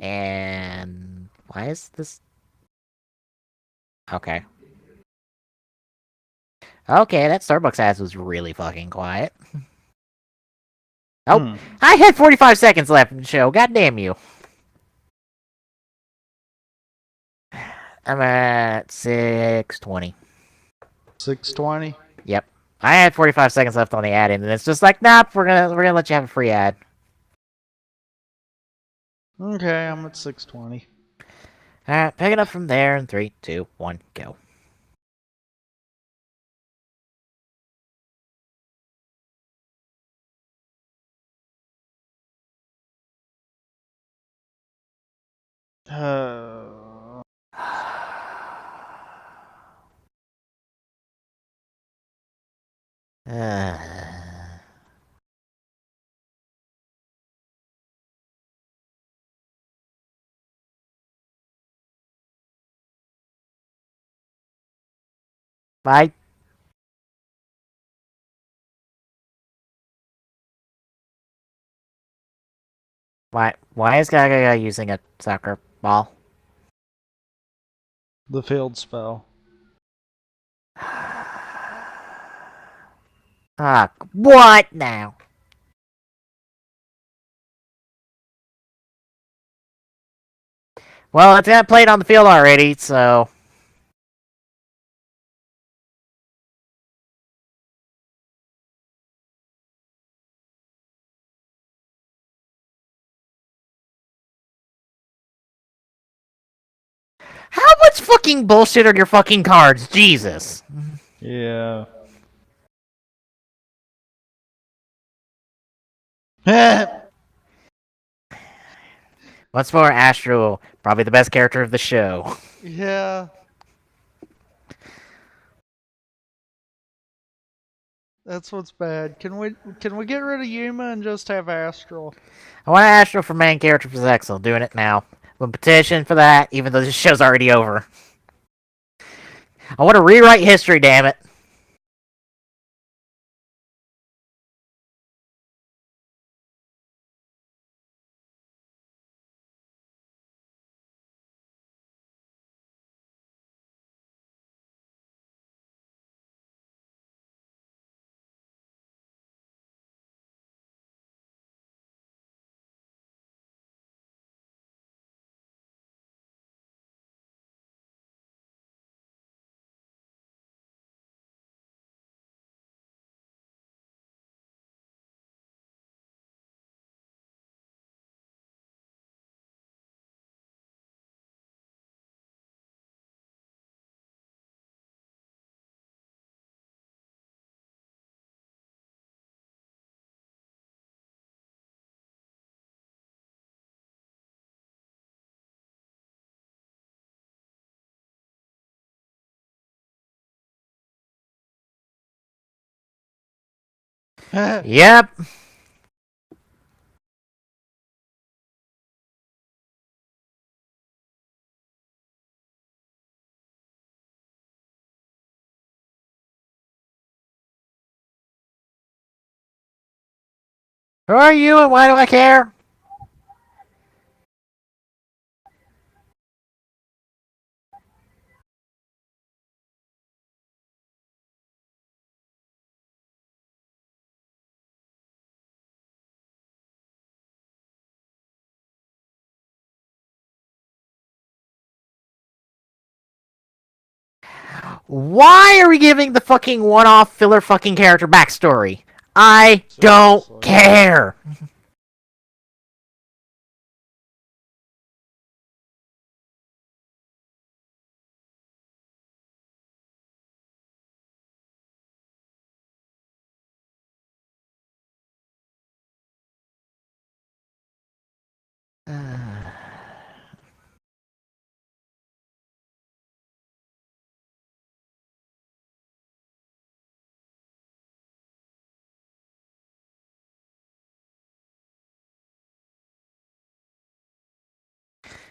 Speaker 2: And why is this? Okay. Okay, that Starbucks ads was really fucking quiet. Oh, I had 45 seconds left in the show. God damn you. I'm at 6:20.
Speaker 1: 620.
Speaker 2: Yep. I had 45 seconds left on the ad, and it's just like, nope, we're gonna let you have a free ad.
Speaker 1: Okay, I'm at 620.
Speaker 2: Alright, pick it up from there in 3, 2, 1, go.
Speaker 1: Uh,
Speaker 2: Bye. Why is Gaga using a soccer ball?
Speaker 1: the field spell.
Speaker 2: Ah, what now? Well, it's got played on the field already, so how much fucking bullshit are your fucking cards? Jesus.
Speaker 1: Yeah.
Speaker 2: Once more, Astro, probably the best character of the show.
Speaker 1: Yeah. That's what's bad. Can we get rid of Yuma and just have Astral?
Speaker 2: I want Astro for main character for Zexal. Doing it now. We'll petition for that, even though this show's already over. I want to rewrite history, damn it. Yep. Who are you and why do I care? Why are we giving the fucking one-off filler fucking character backstory? I don't
Speaker 1: Seriously.
Speaker 2: care.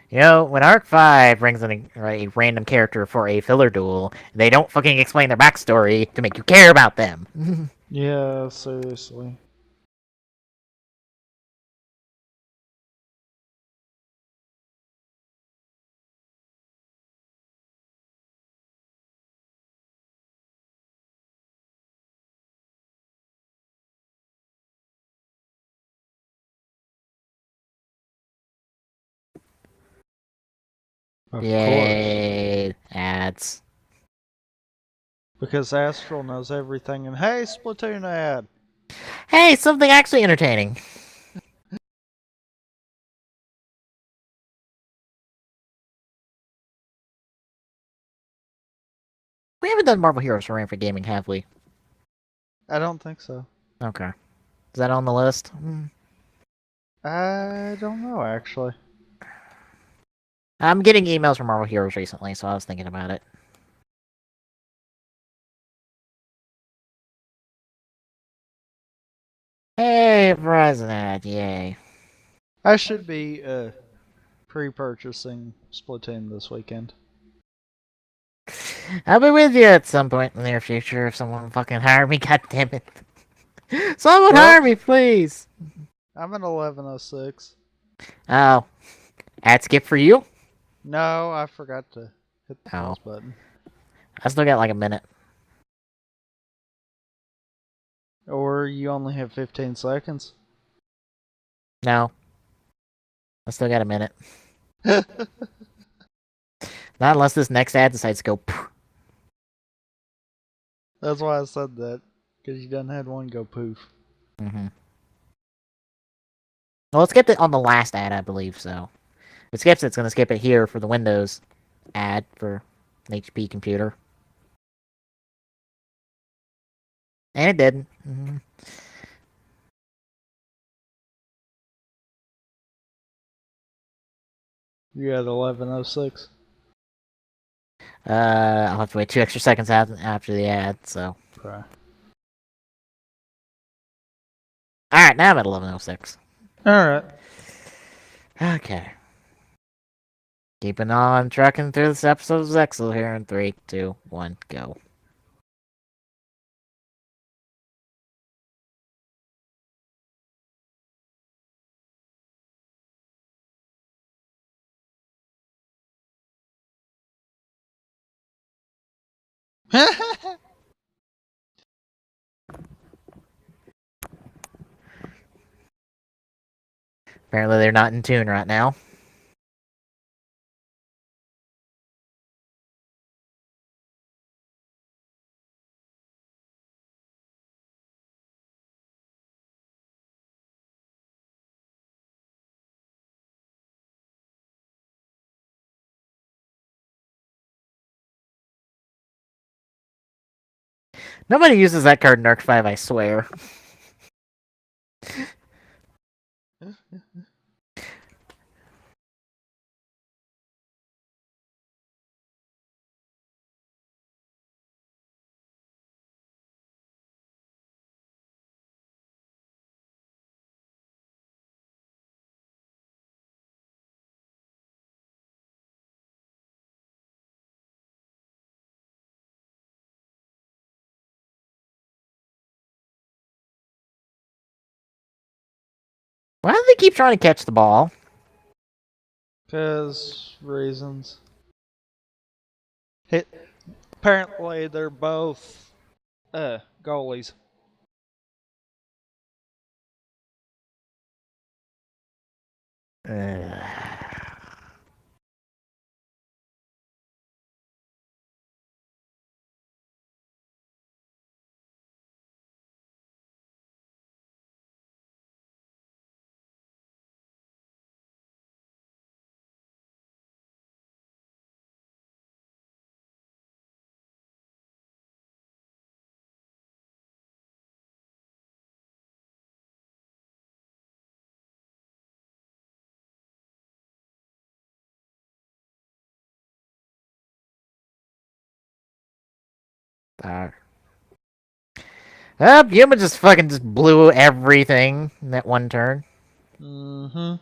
Speaker 2: You know, when Arc 5 brings in a random character for a filler duel, they don't fucking explain their backstory to make you care about them.
Speaker 1: Yeah, seriously. Of course.
Speaker 2: Yay, ads.
Speaker 1: Because Astral knows everything, and hey, Splatoon ad!
Speaker 2: Hey, something actually entertaining. We haven't done Marvel Heroes for Ram for Gaming, have we?
Speaker 1: I don't think so.
Speaker 2: Okay. Is that on the list?
Speaker 1: I don't know, actually.
Speaker 2: I'm getting emails from Marvel Heroes recently, so I was thinking about it. Hey, Verizon ad, yay.
Speaker 1: I should be pre-purchasing Splatoon this weekend.
Speaker 2: I'll be with you at some point in the near future if someone fucking hire me, goddammit. Someone hire me,
Speaker 1: Whoops.
Speaker 2: please!
Speaker 1: I'm at 11:06.
Speaker 2: Oh, ad skip for you?
Speaker 1: No, I forgot to hit the
Speaker 2: Oh,
Speaker 1: pause button.
Speaker 2: I still got like a minute.
Speaker 1: Or you only have 15 seconds.
Speaker 2: No, I still got a minute.
Speaker 1: That's
Speaker 2: Not unless this next ad decides to go.
Speaker 1: why I said that. Because you done had one go poof.
Speaker 2: Mm-hmm. Well, let's skip it on the last ad, I believe. So if it skips, it's gonna skip it here for the Windows ad for an HP computer, and it did. Mm-hmm.
Speaker 1: You had 11:06.
Speaker 2: I'll have to wait 2 extra seconds after the ad. So,
Speaker 1: Okay.
Speaker 2: all right, now I'm at 11:06.
Speaker 1: Alright.
Speaker 2: Okay, keeping on trucking through this episode of Zexal here in 3, 2, 1, go. Apparently, they're not in tune right now. Nobody uses that card in Arc 5, I swear. Why do they keep trying to catch the ball?
Speaker 1: Because reasons. Hit. Apparently, they're both goalies.
Speaker 2: Uh, Yuma just fucking just blew everything in that one turn.
Speaker 1: Mm-hmm.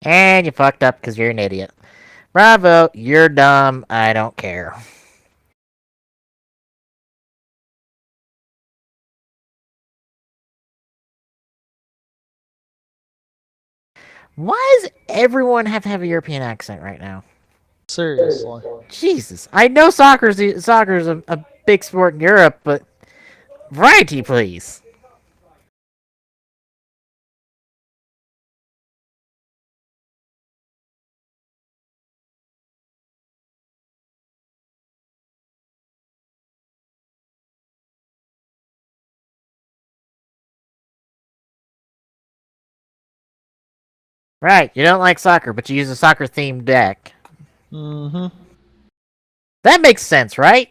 Speaker 2: And you fucked up because you're an idiot. Bravo, you're dumb. I don't care. Why does everyone have to have a European accent right now?
Speaker 1: Seriously.
Speaker 2: Jesus, I know soccer's a big sport in Europe, but variety, please. Right, you don't like soccer, but you use a soccer themed deck.
Speaker 1: Mm-hmm.
Speaker 2: That makes sense, right?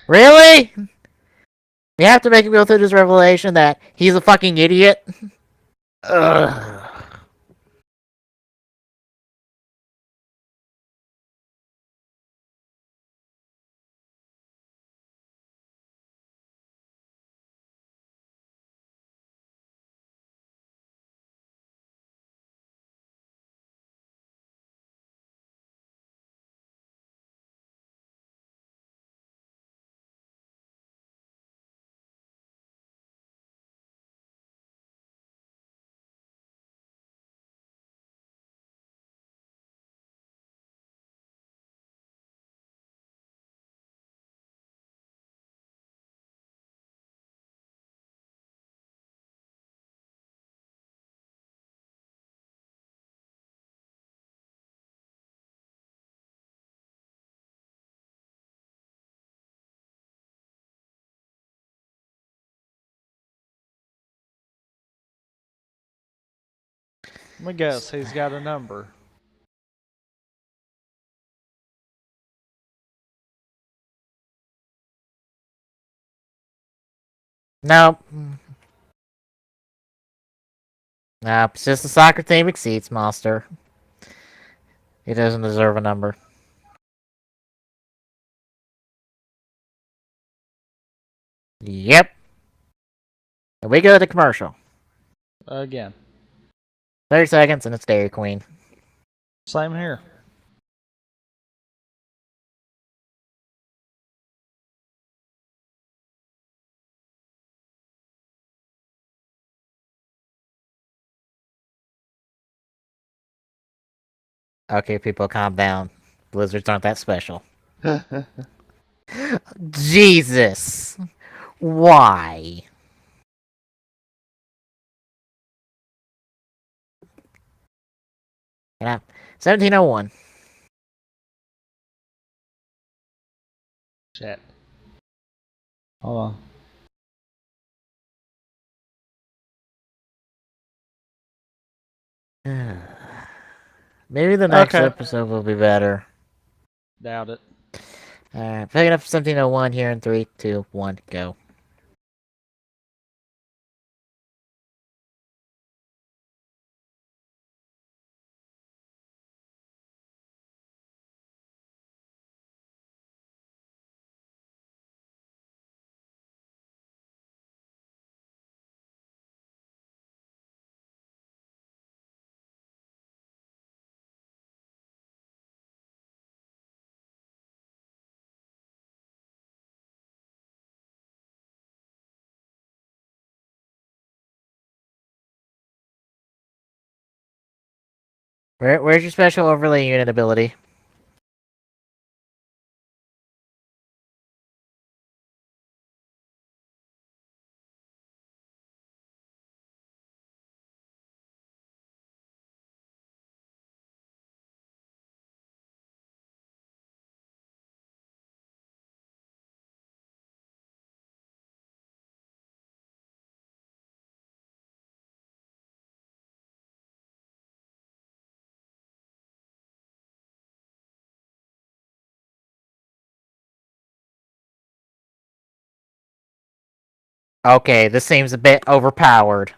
Speaker 2: Really? You have to make him go through this revelation that he's a fucking idiot? Ugh.
Speaker 1: Let me guess, he's got a number.
Speaker 2: Nope. Nope, it's just a soccer theme exceeds monster. He doesn't deserve a number. Yep. And we go to commercial.
Speaker 1: Again.
Speaker 2: 30 seconds and it's Dairy Queen.
Speaker 1: Same here.
Speaker 2: Okay, people, calm down. Blizzards aren't that special. Jesus! Why? You know, 1701.
Speaker 1: Shit. Hold
Speaker 2: Maybe the
Speaker 1: on.
Speaker 2: next
Speaker 1: Okay.
Speaker 2: episode will be better.
Speaker 1: Doubt it.
Speaker 2: Alright, picking up 1701 here in 3, 2, 1, go. Where's your special overlay unit ability? Okay, this seems a bit overpowered.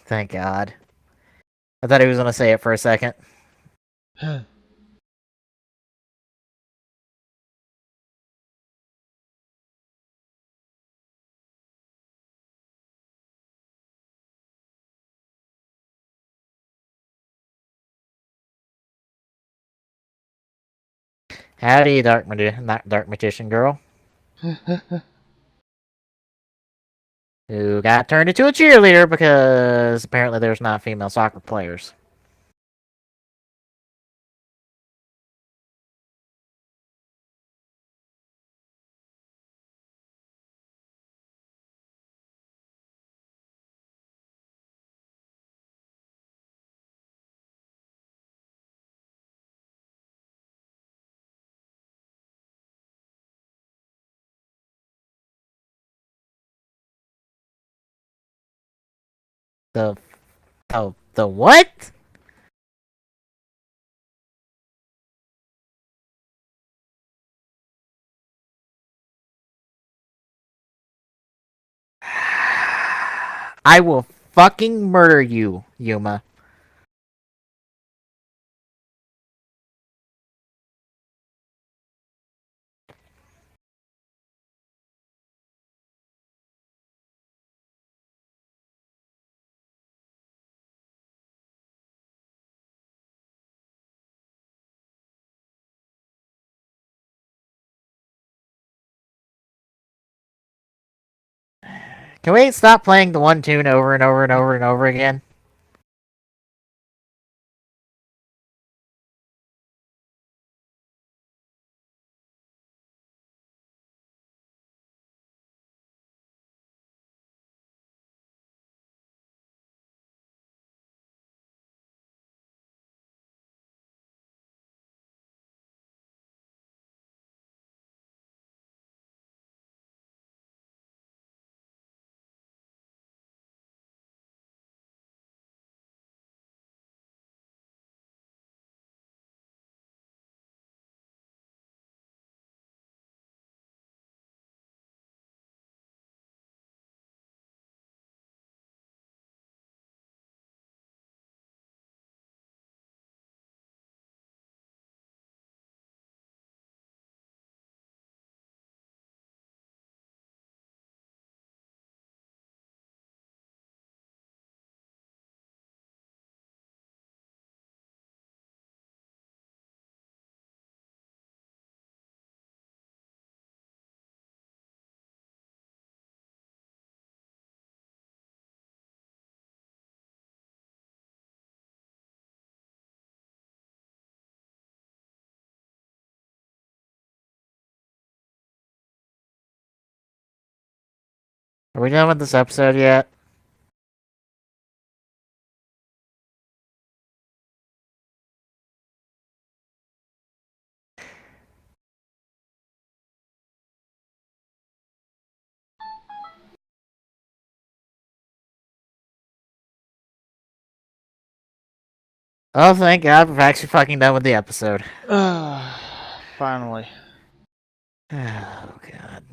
Speaker 2: Thank God. I thought he was gonna say it for a second. Howdy, Dark Magician Girl. Who got turned into a cheerleader because apparently there's not female soccer players. The the what? I will fucking murder you, Yuma. Can we stop playing the one tune over and over and over and over again? Are we done with this episode yet? Oh, thank God, we're actually fucking done with the episode.
Speaker 1: Finally.
Speaker 2: Oh, God.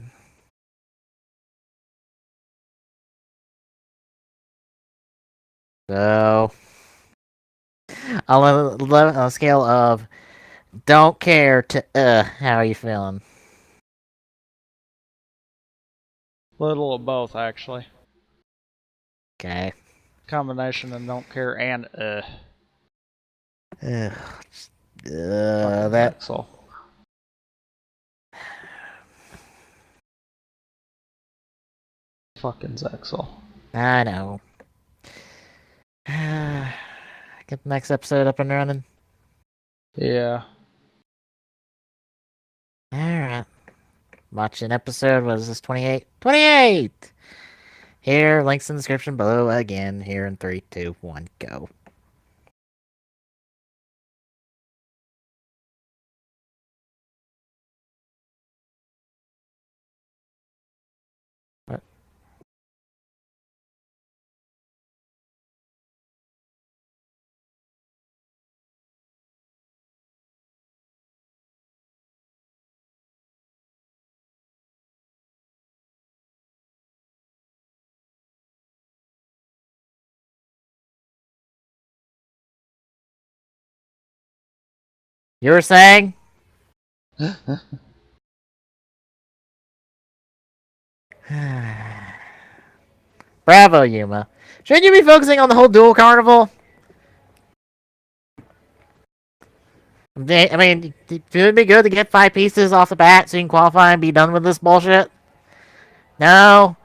Speaker 2: So, on a scale of don't care to how are you feeling?
Speaker 1: Little of both, actually.
Speaker 2: Okay.
Speaker 1: Combination of don't care and
Speaker 2: Ugh,
Speaker 1: fucking
Speaker 2: that
Speaker 1: Zexal. Fucking Zexal.
Speaker 2: I know. Get the next episode up and running.
Speaker 1: Yeah.
Speaker 2: watch an episode. What is this? 28. 28. Here, links in the description below. Again, here in 3, 2, 1, go. What? You were saying? Bravo, Yuma. Shouldn't you be focusing on the whole duel carnival? I mean, it'd be good to get 5 pieces off the bat so you can qualify and be done with this bullshit. No.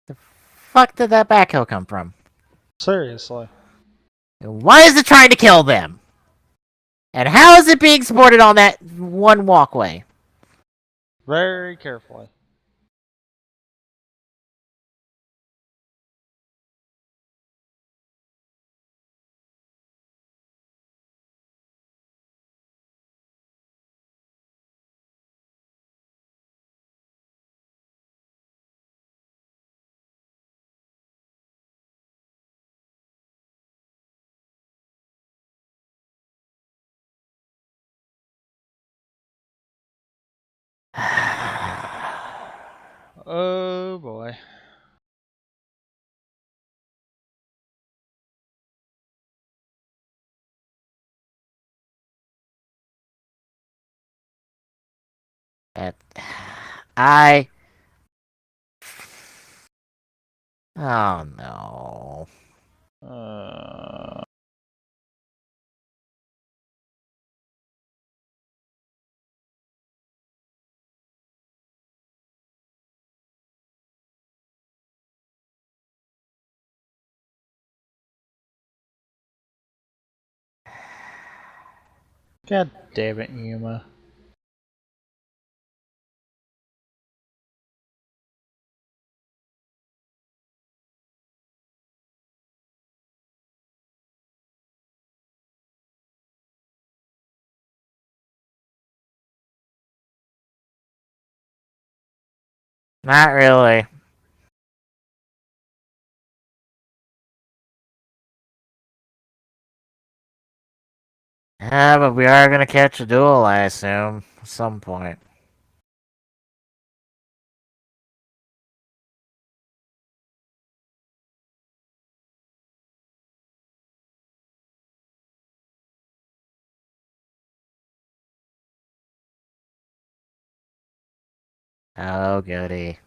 Speaker 2: The fuck did that backhoe come from?
Speaker 1: Seriously.
Speaker 2: Why is it trying to kill them? And how is it being supported on that one walkway?
Speaker 1: Very carefully. Oh boy.
Speaker 2: That I. Oh no.
Speaker 1: Uh, God damn it, Yuma.
Speaker 2: Not really. Yeah, but we are gonna catch a duel, I assume, at some point. Oh, goody.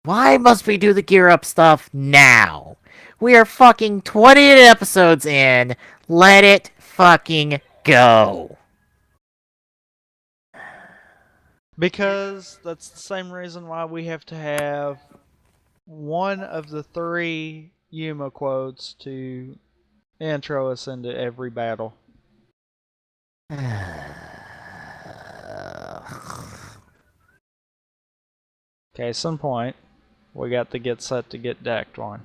Speaker 2: Why must we do the gear up stuff now? We are fucking 28 episodes in. Let it fucking go.
Speaker 1: Because that's the same reason why we have to have one of the 3 Yuma quotes to intro us into every battle. Case in point, we got the get set to get decked one.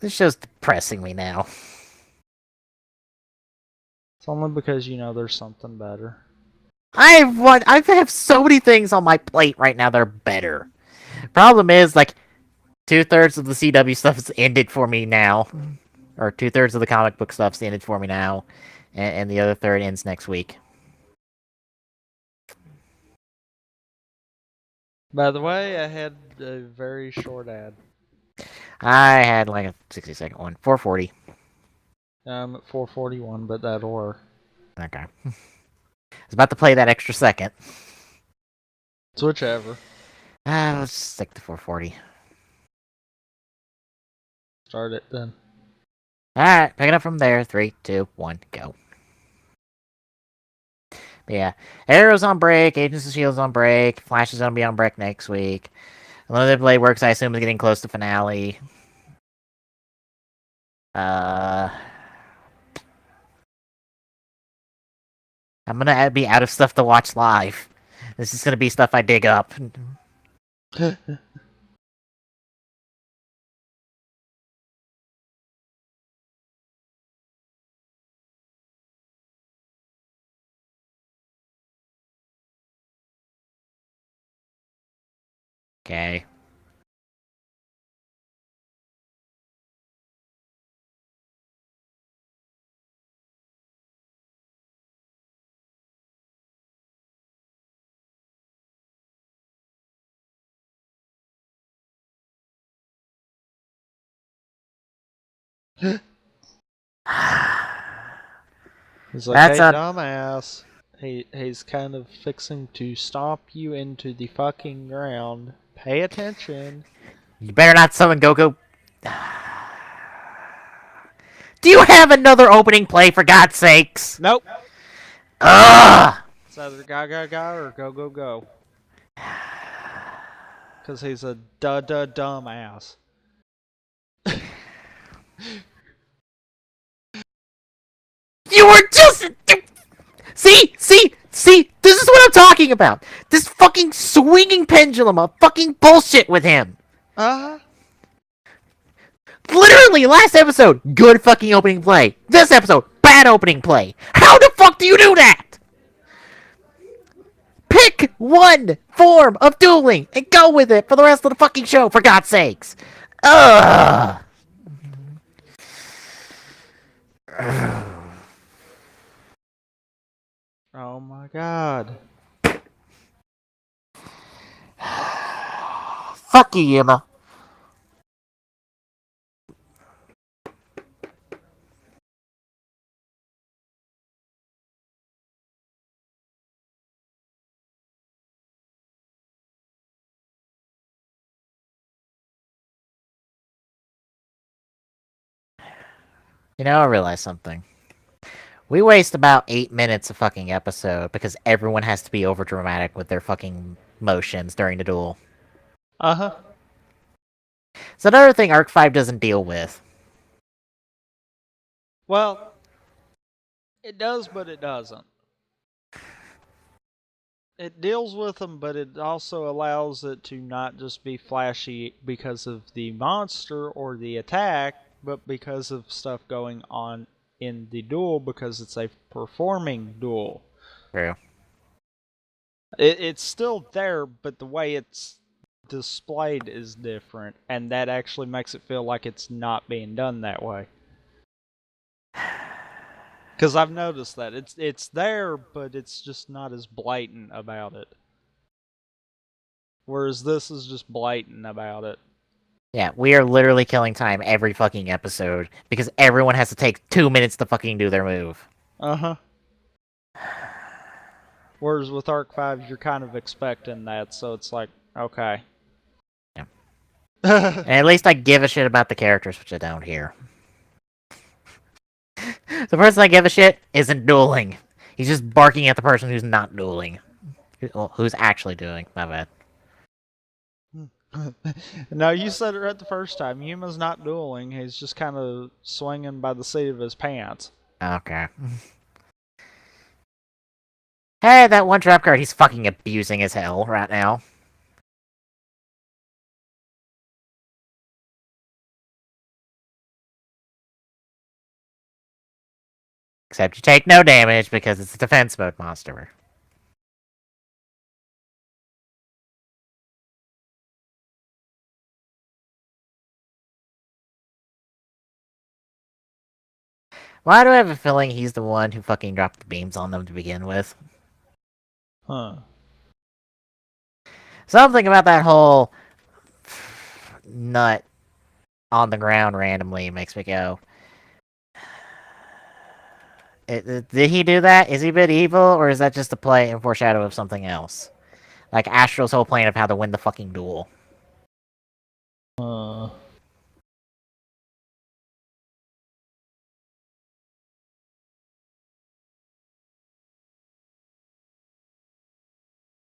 Speaker 2: This show's depressing me now.
Speaker 1: It's only because you know there's something better.
Speaker 2: I have so many things on my plate right now that are better. Problem is, like, 2/3 of the CW stuff's ended for me now. Or 2/3 of the comic book stuff's ended for me now. And the other third ends next week.
Speaker 1: By the way, I had a very short ad.
Speaker 2: I had like a 60-second one. 440.
Speaker 1: I'm at 441, but that'll work.
Speaker 2: Okay. I was about to play that extra second.
Speaker 1: It's whichever.
Speaker 2: Let's stick to 440.
Speaker 1: Start it then.
Speaker 2: Alright, picking up from there. 3, 2, 1, go. But yeah, Arrow's on break, Agents of S.H.I.E.L.'s on break, Flash is gonna be on break next week. Unlimited Blade Works, I assume, is getting close to finale. I'm gonna be out of stuff to watch live. This is gonna be stuff I dig up. Okay.
Speaker 1: He's like,
Speaker 2: That's
Speaker 1: hey,
Speaker 2: a.
Speaker 1: dumbass. He's kind of fixing to stomp you into the fucking ground. Pay attention.
Speaker 2: You better not summon Goku. Do you have another opening play, for God's sakes?
Speaker 1: Nope.
Speaker 2: Ugh!
Speaker 1: It's either ga or go. Because he's a dumbass.
Speaker 2: You were just. See? This is what I'm talking about. This fucking swinging pendulum of fucking bullshit with him.
Speaker 1: Uh-huh.
Speaker 2: Literally, last episode, good fucking opening play. This episode, bad opening play. How the fuck do you do that? Pick one form of dueling and go with it for the rest of the fucking show, for God's sakes. Ugh.
Speaker 1: Oh my god.
Speaker 2: Fuck you, Yuma. You know, I realized something. We waste about 8 minutes a fucking episode because everyone has to be over dramatic with their fucking motions during the duel.
Speaker 1: Uh-huh.
Speaker 2: It's another thing Arc 5 doesn't deal with.
Speaker 1: Well, it does, but it doesn't. It deals with them, but it also allows it to not just be flashy because of the monster or the attack, but because of stuff going on in the duel because it's a performing duel.
Speaker 2: True.
Speaker 1: It's still there, but the way it's displayed is different, and that actually makes it feel like it's not being done that way. Because I've noticed that it's there, but it's just not as blatant about it. Whereas this is just blatant about it.
Speaker 2: Yeah, we are literally killing time every fucking episode because everyone has to take 2 minutes to fucking do their move.
Speaker 1: Uh-huh. Whereas with Arc 5, you're kind of expecting that, so it's like, okay.
Speaker 2: Yeah. And at least I give a shit about the characters, which I don't here. The person I give a shit isn't dueling. He's just barking at the person who's not dueling. Who's actually doing, my bad.
Speaker 1: No, you said it right the first time. Yuma's not dueling. He's just kind of swinging by the seat of his pants.
Speaker 2: Okay. Hey, that one trap card he's fucking abusing as hell right now. Except you take no damage because it's a defense mode monster. Why do I have a feeling he's the one who fucking dropped the beams on them to begin with?
Speaker 1: Huh.
Speaker 2: Something about that whole nut on the ground randomly makes me go, did he do that? Is he a bit evil, or is that just a play and foreshadow of something else? Like Astral's whole plan of how to win the fucking duel.
Speaker 1: Uh.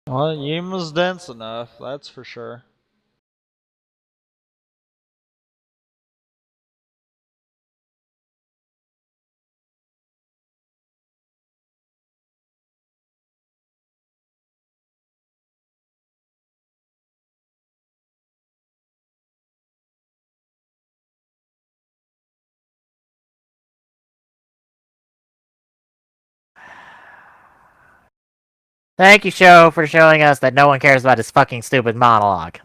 Speaker 1: Well, Yuma's dense enough, that's for sure.
Speaker 2: Thank you, show, for showing us that no one cares about his fucking stupid monologue.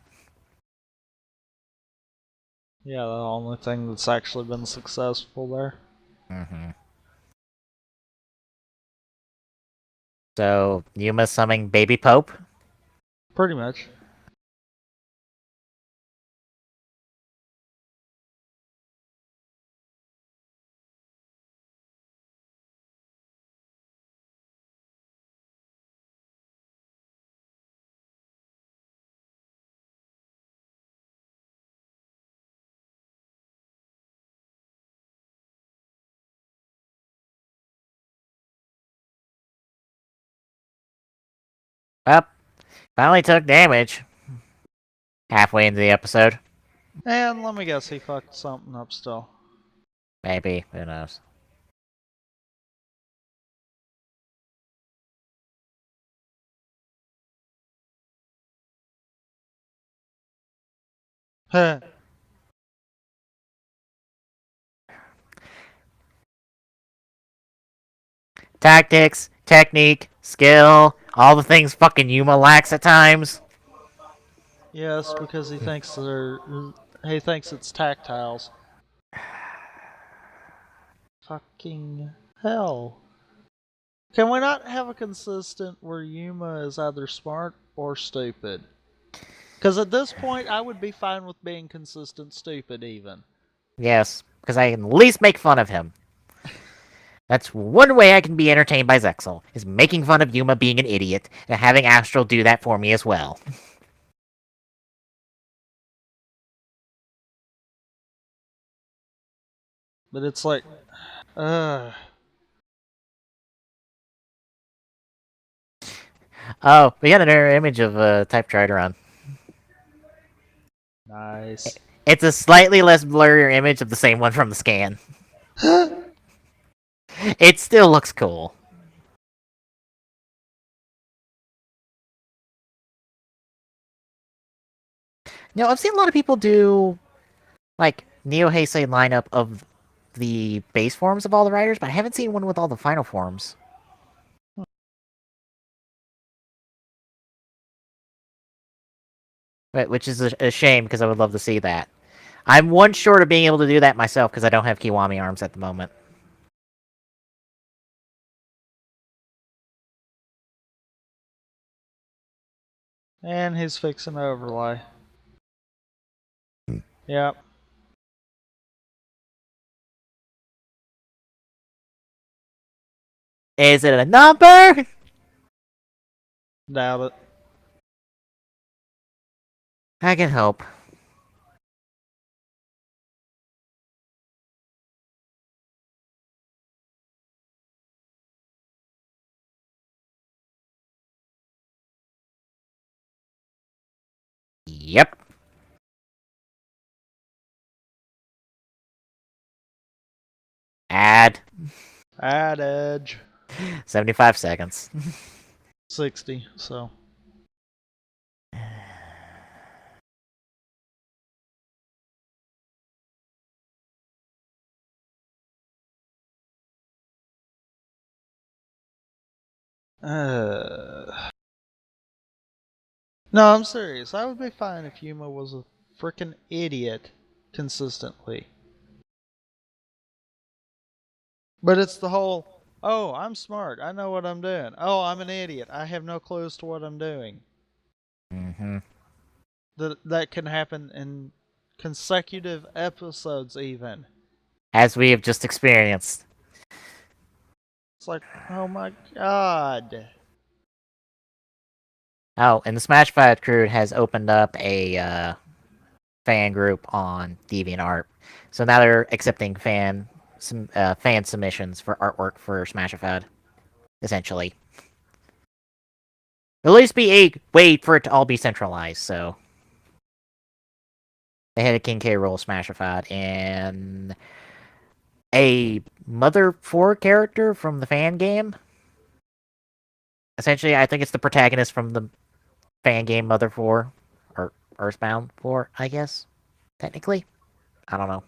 Speaker 1: Yeah, the only thing that's actually been successful there.
Speaker 2: Mm-hmm. So, Yuma summoning Baby Pope?
Speaker 1: Pretty much.
Speaker 2: Well, finally took damage. Halfway into the episode.
Speaker 1: And let me guess, he fucked something up still.
Speaker 2: Maybe, who knows.
Speaker 1: Heh.
Speaker 2: Tactics, technique, skill, all the things fucking Yuma lacks at times.
Speaker 1: Yes, because he thinks it's tactiles. Fucking hell. Can we not have a consistent where Yuma is either smart or stupid? Because at this point, I would be fine with being consistent stupid, even.
Speaker 2: Yes, because I can at least make fun of him. That's one way I can be entertained by Zexal, is making fun of Yuma being an idiot, and having Astral do that for me as well.
Speaker 1: But it's like, ugh.
Speaker 2: Oh, we got another image of Type Trideron.
Speaker 1: Nice.
Speaker 2: It's a slightly less blurry image of the same one from the scan. It still looks cool. You know, I've seen a lot of people do, like, Neo Heisei lineup of the base forms of all the riders, but I haven't seen one with all the final forms. Which is a shame, because I would love to see that. I'm one short of being able to do that myself, because I don't have Kiwami arms at the moment.
Speaker 1: And he's fixing to overlay. Yep.
Speaker 2: Is it a number?
Speaker 1: Doubt it.
Speaker 2: I can hope. Yep. Ad.
Speaker 1: Ad edge.
Speaker 2: 75 seconds.
Speaker 1: 60, so. No, I'm serious. I would be fine if Yuma was a freaking idiot consistently. But it's the whole, oh, I'm smart. I know what I'm doing. Oh, I'm an idiot. I have no clue as to what I'm doing.
Speaker 2: Mm-hmm.
Speaker 1: That can happen in consecutive episodes, even.
Speaker 2: As we have just experienced.
Speaker 1: It's like, oh my god.
Speaker 2: Oh, and the Smash 5 crew has opened up a fan group on DeviantArt. So now they're accepting fan submissions for artwork for Smash 5, essentially. At least be a way for it to all be centralized, so. They had a King K. Rool Smash 5 and a Mother 4 character from the fan game. Essentially, I think it's the protagonist from the fan game Mother 4, or Earthbound 4, I guess, technically. I don't know.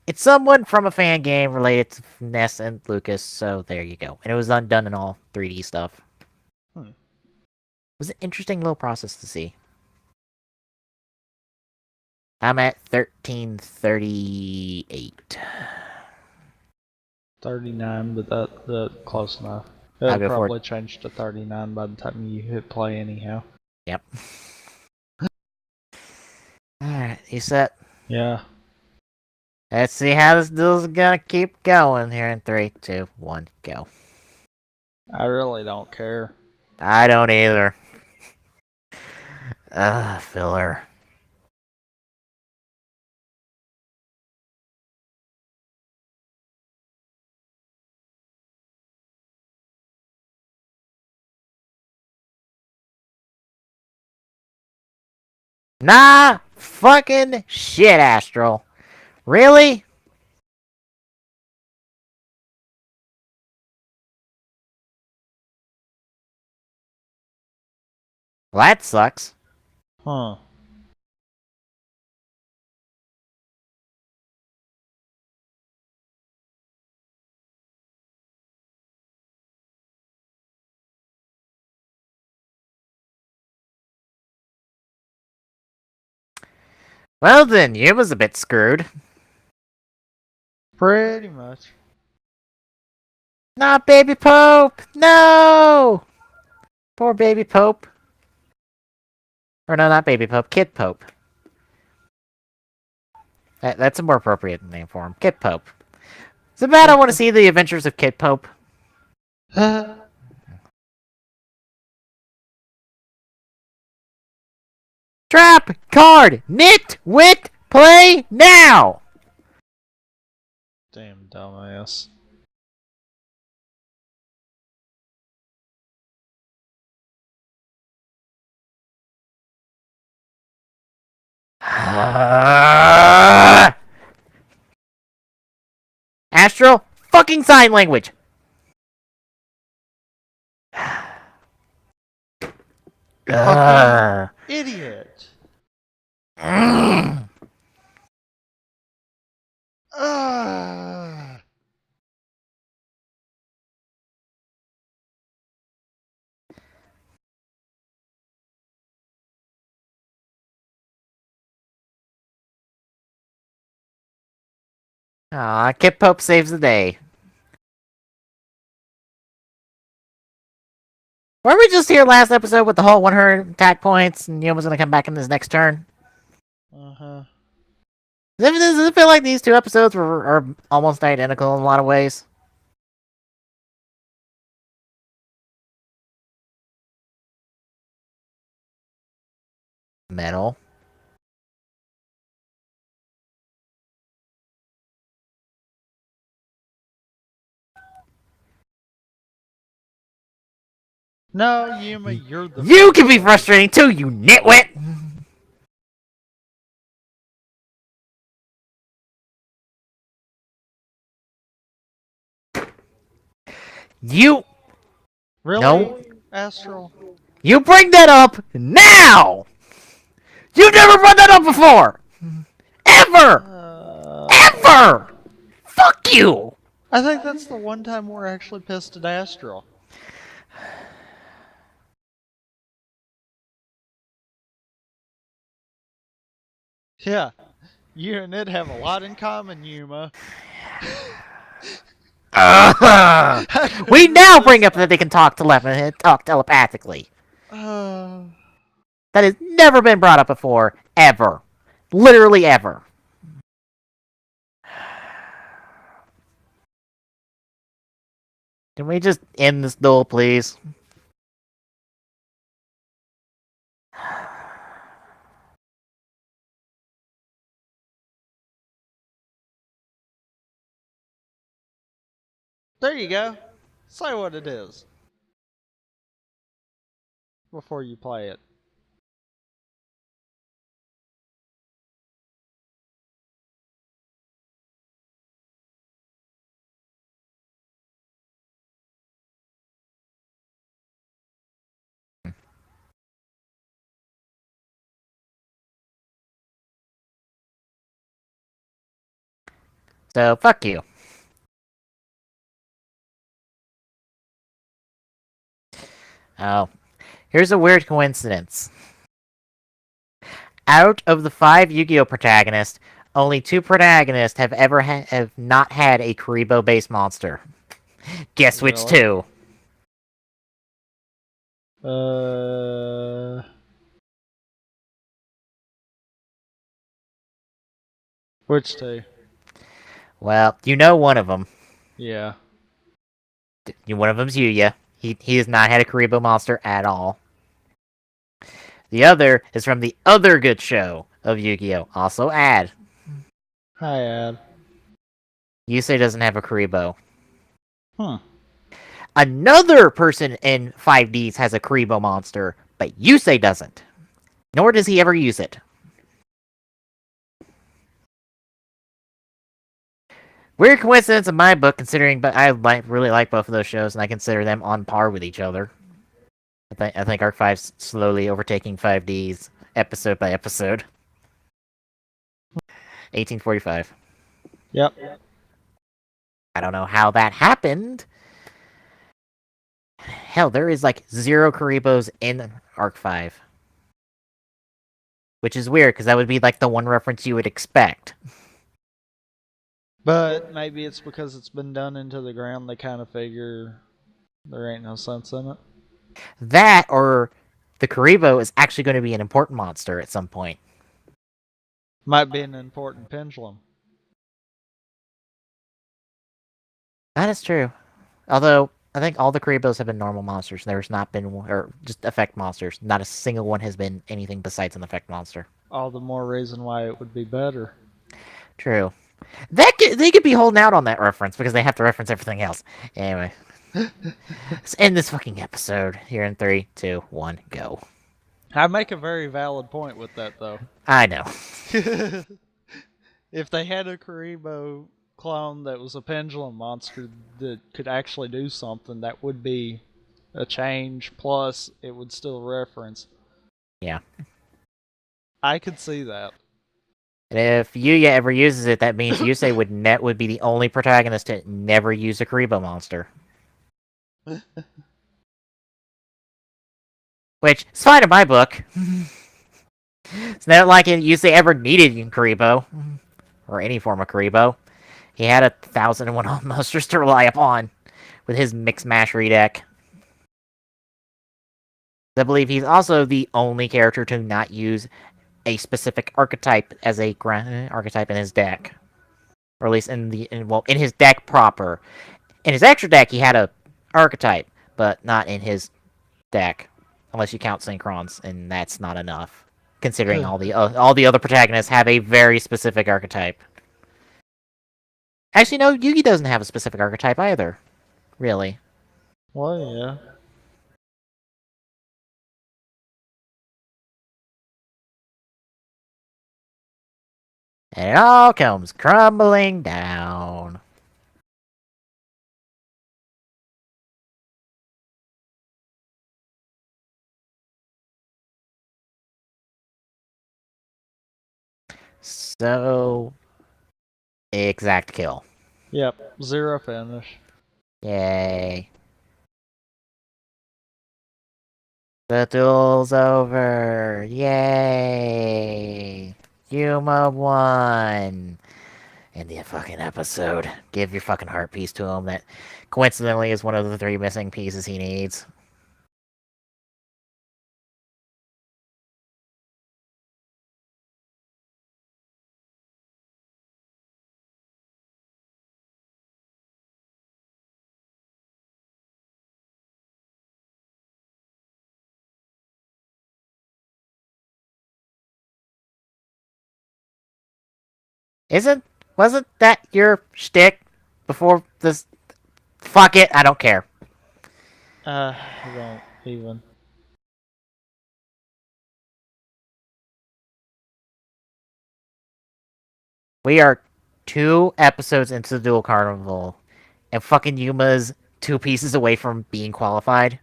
Speaker 2: It's someone from a fan game related to Ness and Lucas, so there you go. And it was done in all 3D stuff.
Speaker 1: Hmm.
Speaker 2: It was an interesting little process to see. I'm at 1338.
Speaker 1: 39, but that close enough.
Speaker 2: I'll
Speaker 1: It'll
Speaker 2: go for
Speaker 1: probably change to 39 by the time you hit play, anyhow.
Speaker 2: Yep. Alright, you set?
Speaker 1: Yeah.
Speaker 2: Let's see how this deal's gonna keep going here in 3, 2, 1, go.
Speaker 1: I really don't care.
Speaker 2: I don't either. Filler. Nah, fucking shit, Astral. Really? Well, that sucks.
Speaker 1: Huh.
Speaker 2: Well then, you was a bit screwed.
Speaker 1: Pretty much.
Speaker 2: Not Baby Pope! No! Poor Baby Pope. Or no, not Baby Pope, Kid Pope. That's a more appropriate name for him. Kid Pope. Is it bad I want to see the adventures of Kid Pope? Trap! Card! Nitwit! Play now!
Speaker 1: Damn dumbass.
Speaker 2: Astral, fucking sign language!
Speaker 1: Fucking idiot. Ah.
Speaker 2: Aw, Kid Pope saves the day. Weren't we just here last episode with the whole 100 attack points and Yoma's gonna come back in this next turn?
Speaker 1: Uh-huh.
Speaker 2: Does it feel like these two episodes are almost identical in a lot of ways? Metal.
Speaker 1: No, Yuma, you're the
Speaker 2: You can be
Speaker 1: frustrating.
Speaker 2: frustrating too, you nitwit! You
Speaker 1: Really,
Speaker 2: no.
Speaker 1: Astral?
Speaker 2: You bring that up now. You've never brought that up before, ever,
Speaker 1: Uh,
Speaker 2: ever. Fuck you.
Speaker 1: I think that's the one time we're actually pissed at Astral. Yeah, you and it have a lot in common, Yuma. I
Speaker 2: We
Speaker 1: couldn't
Speaker 2: now bring
Speaker 1: resist
Speaker 2: up that
Speaker 1: that.
Speaker 2: they can talk telepathically.
Speaker 1: Uh,
Speaker 2: That has never been brought up before, ever. Literally ever. Can we just end this duel, please?
Speaker 1: there you go. Say what it is before you play it.
Speaker 2: So, fuck you. Oh, here's a weird coincidence. Out of the 5 Yu-Gi-Oh protagonists, only 2 protagonists have ever have not had a Karibo-based monster. Guess which
Speaker 1: Really?
Speaker 2: 2?
Speaker 1: Uh, which two?
Speaker 2: Well, you know one of them.
Speaker 1: Yeah.
Speaker 2: One of them's Yuya. He has not had a Karibo monster at all. The other is from the other good show of Yu-Gi-Oh! Also Ad.
Speaker 1: Hi, Ad.
Speaker 2: Yusei doesn't have a Karibo.
Speaker 1: Hmm.
Speaker 2: Another person in 5Ds has a Karibo monster, but Yusei doesn't. Nor does he ever use it. Weird coincidence in my book, considering, but I really like both of those shows, and I consider them on par with each other. I think Arc 5's slowly overtaking 5Ds episode by episode. 1845.
Speaker 1: Yep.
Speaker 2: I don't know how that happened. Hell, there is like 0 Karibos in Arc 5. Which is weird, because that would be like the one reference you would expect.
Speaker 1: But maybe it's because it's been done into the ground, they kind of figure there ain't no sense in it.
Speaker 2: That, or the Karibo is actually going to be an important monster at some point.
Speaker 1: Might be an important pendulum.
Speaker 2: That is true. Although, I think all the Karibos have been normal monsters. There's not been, or just effect monsters. Not a single one has been anything besides an effect monster.
Speaker 1: All the more reason why it would be better.
Speaker 2: True. They could be holding out on that reference because they have to reference everything else. Anyway, let's end this fucking episode here in 3, 2, 1, go.
Speaker 1: I make a very valid point with that, though.
Speaker 2: I know.
Speaker 1: If they had a Karibo clone that was a pendulum monster that could actually do something, that would be a change. Plus, it would still reference.
Speaker 2: Yeah.
Speaker 1: I could see that.
Speaker 2: And if Yuya ever uses it, that means Yusei would be the only protagonist to never use a Karibo monster. Which is fine in my book. It's not like Yusei ever needed Karibo. Or any form of Karibo. He had 1,001 monsters to rely upon with his Mix Mastery deck. I believe he's also the only character to not use a specific archetype as a archetype in his deck. Or at least in his deck proper. In his extra deck, he had a archetype, but not in his deck, unless you count Synchrons, and that's not enough, considering all the other protagonists have a very specific archetype. Actually, no, Yugi doesn't have a specific archetype either, really.
Speaker 1: Well, yeah.
Speaker 2: And it all comes crumbling down. So exact kill.
Speaker 1: Yep, 0 finish.
Speaker 2: Yay. The duel's over. Yay. Yuma won. End the fucking episode. Give your fucking heart piece to him. That coincidentally is one of the 3 missing pieces he needs. Isn't wasn't that your shtick before this? Fuck it, I don't care.
Speaker 1: I don't even.
Speaker 2: We are 2 episodes into the Duel Carnival, and fucking Yuma's 2 pieces away from being qualified.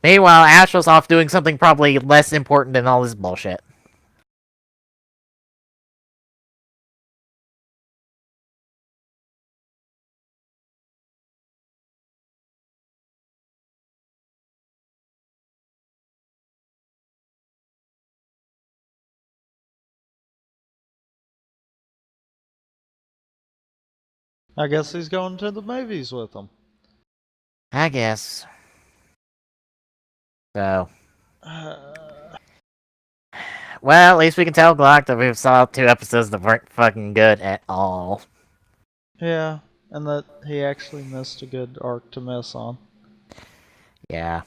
Speaker 2: Meanwhile, Astral's off doing something probably less important than all this bullshit.
Speaker 1: I guess he's going to the movies with them.
Speaker 2: I guess. So. Well, at least we can tell Glock that we saw 2 episodes that weren't fucking good at all.
Speaker 1: Yeah, and that he actually missed a good arc to miss on.
Speaker 2: Yeah.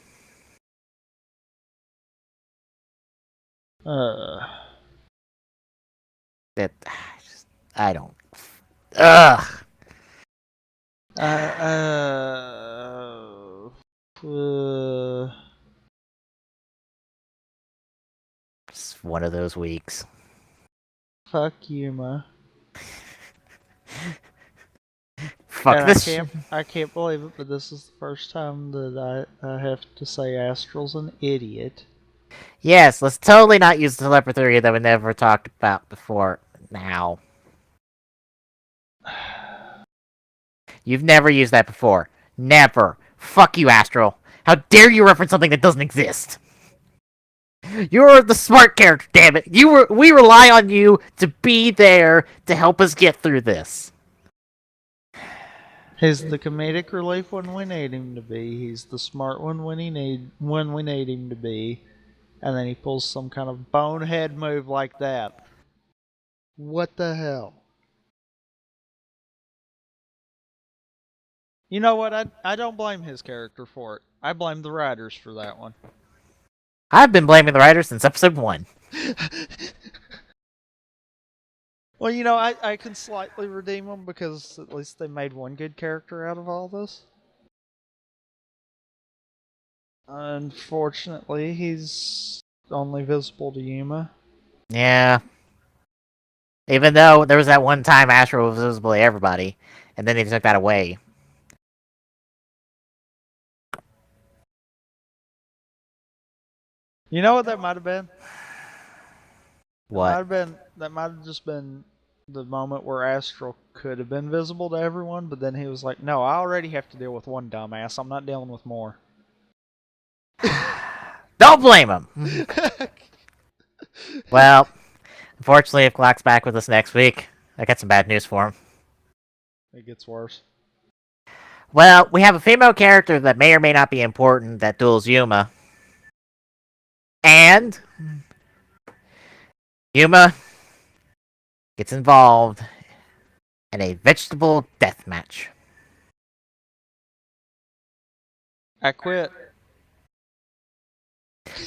Speaker 1: Uh,
Speaker 2: That. I don't. Ugh!
Speaker 1: uh, uh,
Speaker 2: It's one of those weeks.
Speaker 1: fuck you, ma.
Speaker 2: Fuck
Speaker 1: And
Speaker 2: this.
Speaker 1: I can't believe it, but this is the first time that I have to say Astral's an idiot.
Speaker 2: Yes, let's totally not use the telepathy that we never talked about before now. You've never used that before. Never. Fuck you, Astral. How dare you reference something that doesn't exist? You're the smart character, damn it. We rely on you to be there to help us get through this.
Speaker 1: He's the comedic relief when we need him to be. He's the smart one when we need him to be. And then he pulls some kind of bonehead move like that. What the hell? You know what? I don't blame his character for it. I blame the writers for that one.
Speaker 2: I've been blaming the writers since episode 1.
Speaker 1: Well, you know, I can slightly redeem them because at least they made one good character out of all this. Unfortunately, he's only visible to Yuma.
Speaker 2: Yeah. Even though there was that one time Astral was visible to everybody, and then they took that away.
Speaker 1: You know what that might have been?
Speaker 2: What?
Speaker 1: That might have just been the moment where Astral could have been visible to everyone, but then he was like, "No, I already have to deal with one dumbass. I'm not dealing with more."
Speaker 2: Don't blame him! Well, unfortunately, if Glock's back with us next week, I got some bad news for him.
Speaker 1: It gets worse.
Speaker 2: Well, we have a female character that may or may not be important that duels Yuma. And Yuma gets involved in a vegetable death match.
Speaker 1: I quit.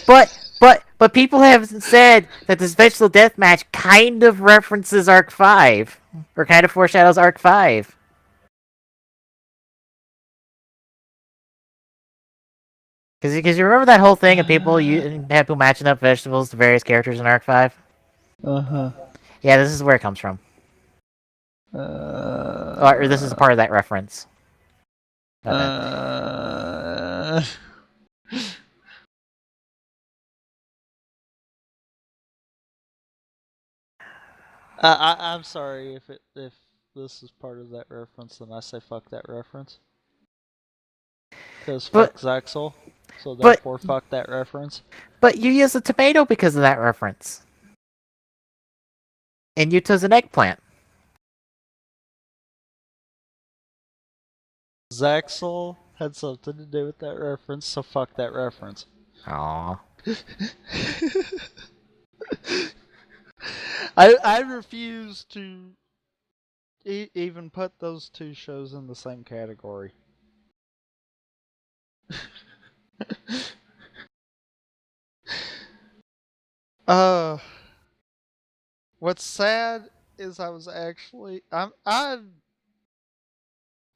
Speaker 2: But people have said that this vegetable death match kind of references Arc 5. Or kind of foreshadows Arc 5. Because you remember that whole thing of people had people matching up vegetables to various characters in Arc 5?
Speaker 1: Uh-huh.
Speaker 2: Yeah, this is where it comes from. Or this is part of that reference.
Speaker 1: I'm sorry if this is part of that reference, then I say fuck that reference. Because
Speaker 2: But
Speaker 1: fuck Zexal, so
Speaker 2: but
Speaker 1: therefore fuck that reference.
Speaker 2: but you use a tomato because of that reference, and Utah's an eggplant.
Speaker 1: Zexal had something to do with that reference, so fuck that reference.
Speaker 2: Aww.
Speaker 1: I refuse to even put those two shows in the same category. uh, what's sad is I was actually I.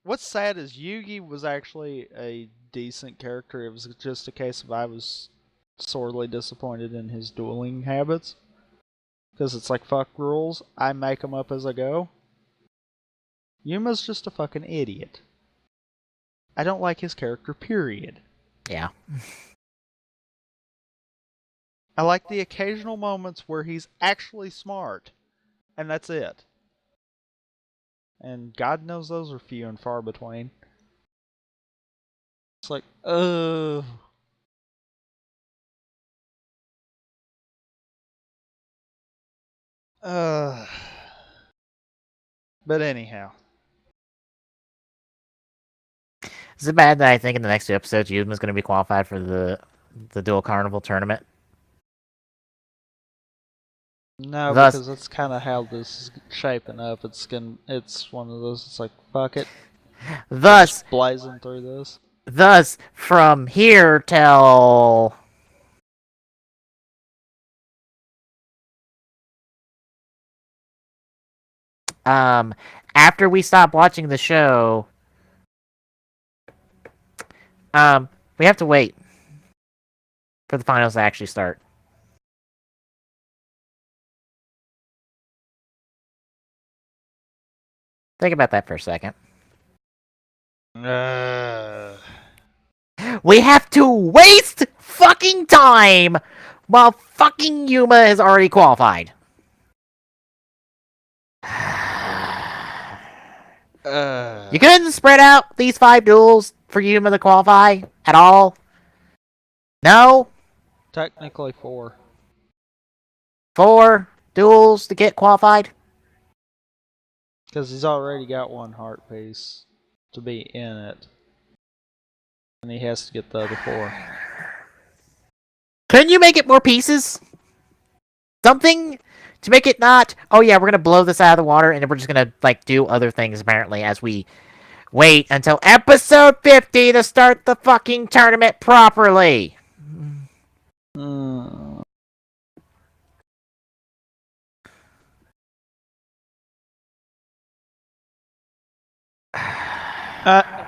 Speaker 1: What's sad is Yugi was actually a decent character. It was just a case of I was sorely disappointed in his dueling habits because it's like fuck rules. I make them up as I go. Yuma's just a fucking idiot. I don't like his character. Period.
Speaker 2: Yeah.
Speaker 1: I like the occasional moments where he's actually smart, and that's it. And God knows those are few and far between. It's like, ugh. Ugh. But anyhow.
Speaker 2: Is it bad that I think in the next two episodes Yuma's going to be qualified for the Dual Carnival tournament?
Speaker 1: No,
Speaker 2: Thus,
Speaker 1: because that's kind of how this is shaping up. It's one of those. It's like fuck it. We're
Speaker 2: thus,
Speaker 1: just blazing through this.
Speaker 2: thus, from here till um after we stop watching the show, we have to wait for the finals to actually start. Think about that for a second.
Speaker 1: Uh,
Speaker 2: We have to waste fucking time while fucking Yuma has already qualified. You couldn't spread out these 5 duels for Yuma to qualify at all? No?
Speaker 1: technically 4.
Speaker 2: 4 duels to get qualified?
Speaker 1: Because he's already got one heart piece to be in it. And he has to get the other 4.
Speaker 2: Couldn't you make it more pieces? Something to make it not, oh yeah, we're gonna blow this out of the water and then we're just gonna, like, do other things apparently as we wait until episode 50 to start the fucking tournament properly.
Speaker 1: Mm.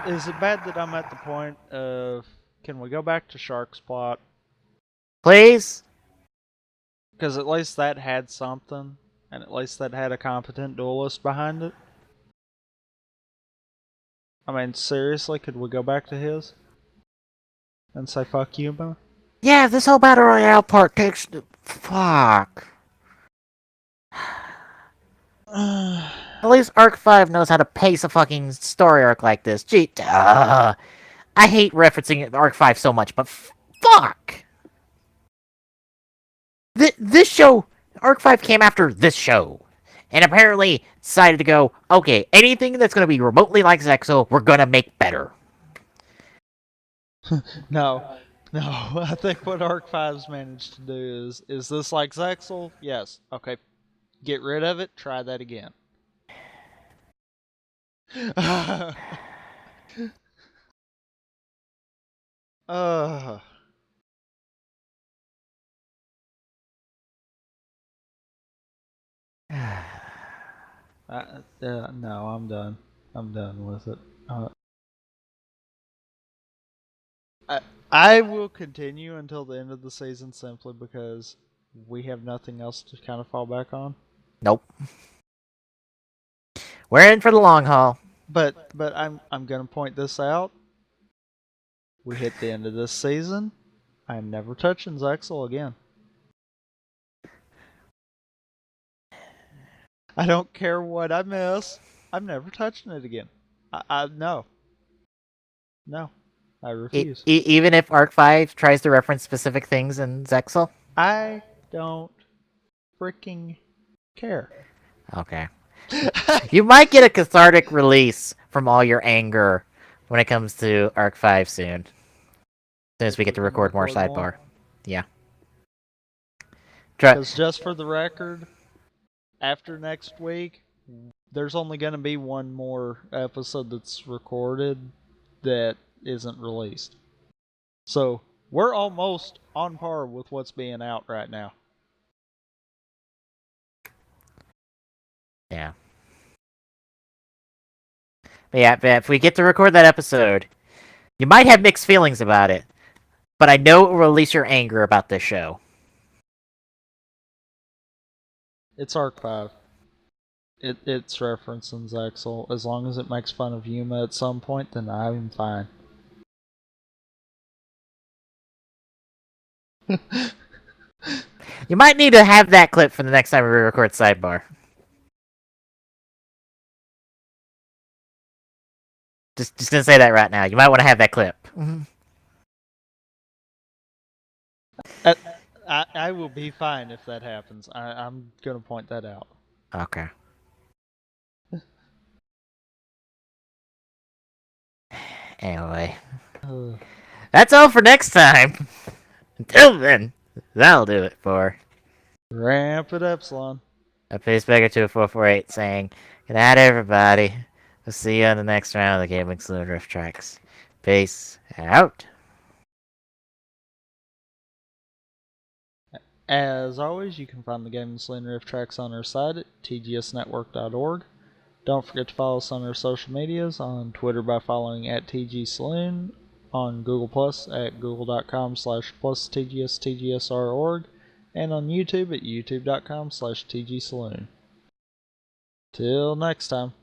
Speaker 1: Is it bad that I'm at the point of can we go back to Shark's plot?
Speaker 2: Please?
Speaker 1: Because at least that had something, and at least that had a competent duelist behind it. I mean, seriously, could we go back to his and say fuck you, man?
Speaker 2: Yeah, this whole Battle Royale part takes... Fuck. At least Arc 5 knows how to pace a fucking story arc like this. Gee, I hate referencing Arc 5 so much, but fuck! This show, Arc 5 came after this show. And apparently decided to go, okay, anything that's going to be remotely like Zexal, we're going to make better.
Speaker 1: No, no. I think what Arc 5's managed to do is this like Zexal? Yes. Okay. Get rid of it. Try that again. uh, no, I'm done. I'm done with it. I, I will continue until the end of the season simply because we have nothing else to kind of fall back on.
Speaker 2: Nope. We're in for the long haul.
Speaker 1: But I'm gonna point this out. We hit the end of this season. I'm never touching Zexal again. I don't care what I miss. I'm never touching it again. No, no, I refuse.
Speaker 2: Even if Arc 5 tries to reference specific things in Zexal?
Speaker 1: I don't freaking care.
Speaker 2: Okay. You might get a cathartic release from all your anger when it comes to Arc 5 soon. As soon as we
Speaker 1: If
Speaker 2: get
Speaker 1: we
Speaker 2: to
Speaker 1: can
Speaker 2: record more
Speaker 1: record more.
Speaker 2: sidebar. Yeah. Try.
Speaker 1: Because just for the record, after next week, there's only going to be one more episode that's recorded that isn't released. So we're almost on par with what's being out right now.
Speaker 2: Yeah. But yeah, but if we get to record that episode, you might have mixed feelings about it, but I know it will release your anger about this show.
Speaker 1: It's Arc 5. It's referencing Zexal. As long as it makes fun of Yuma at some point, then I'm fine.
Speaker 2: You might need to have that clip for the next time we record sidebar. Just gonna say that right now. You might want to have that clip.
Speaker 1: I will be fine if that happens. I'm going to point that out.
Speaker 2: Okay. Anyway, that's all for next time. Until then, that'll do it for
Speaker 1: Ramp it Epsilon.
Speaker 2: a Facebagger 2448 saying, "Good night, everybody. We'll see you on the next round of the Gaming Saloon Rift Tracks. Peace out."
Speaker 1: As always, you can find the Gaming Saloon Rift Tracks on our site at tgsnetwork.org. Don't forget to follow us on our social medias, on Twitter by following at TGSaloon, on Google Plus at google.com/plus TGSTGSR.org, and on YouTube at youtube.com/TGSaloon. Till next time.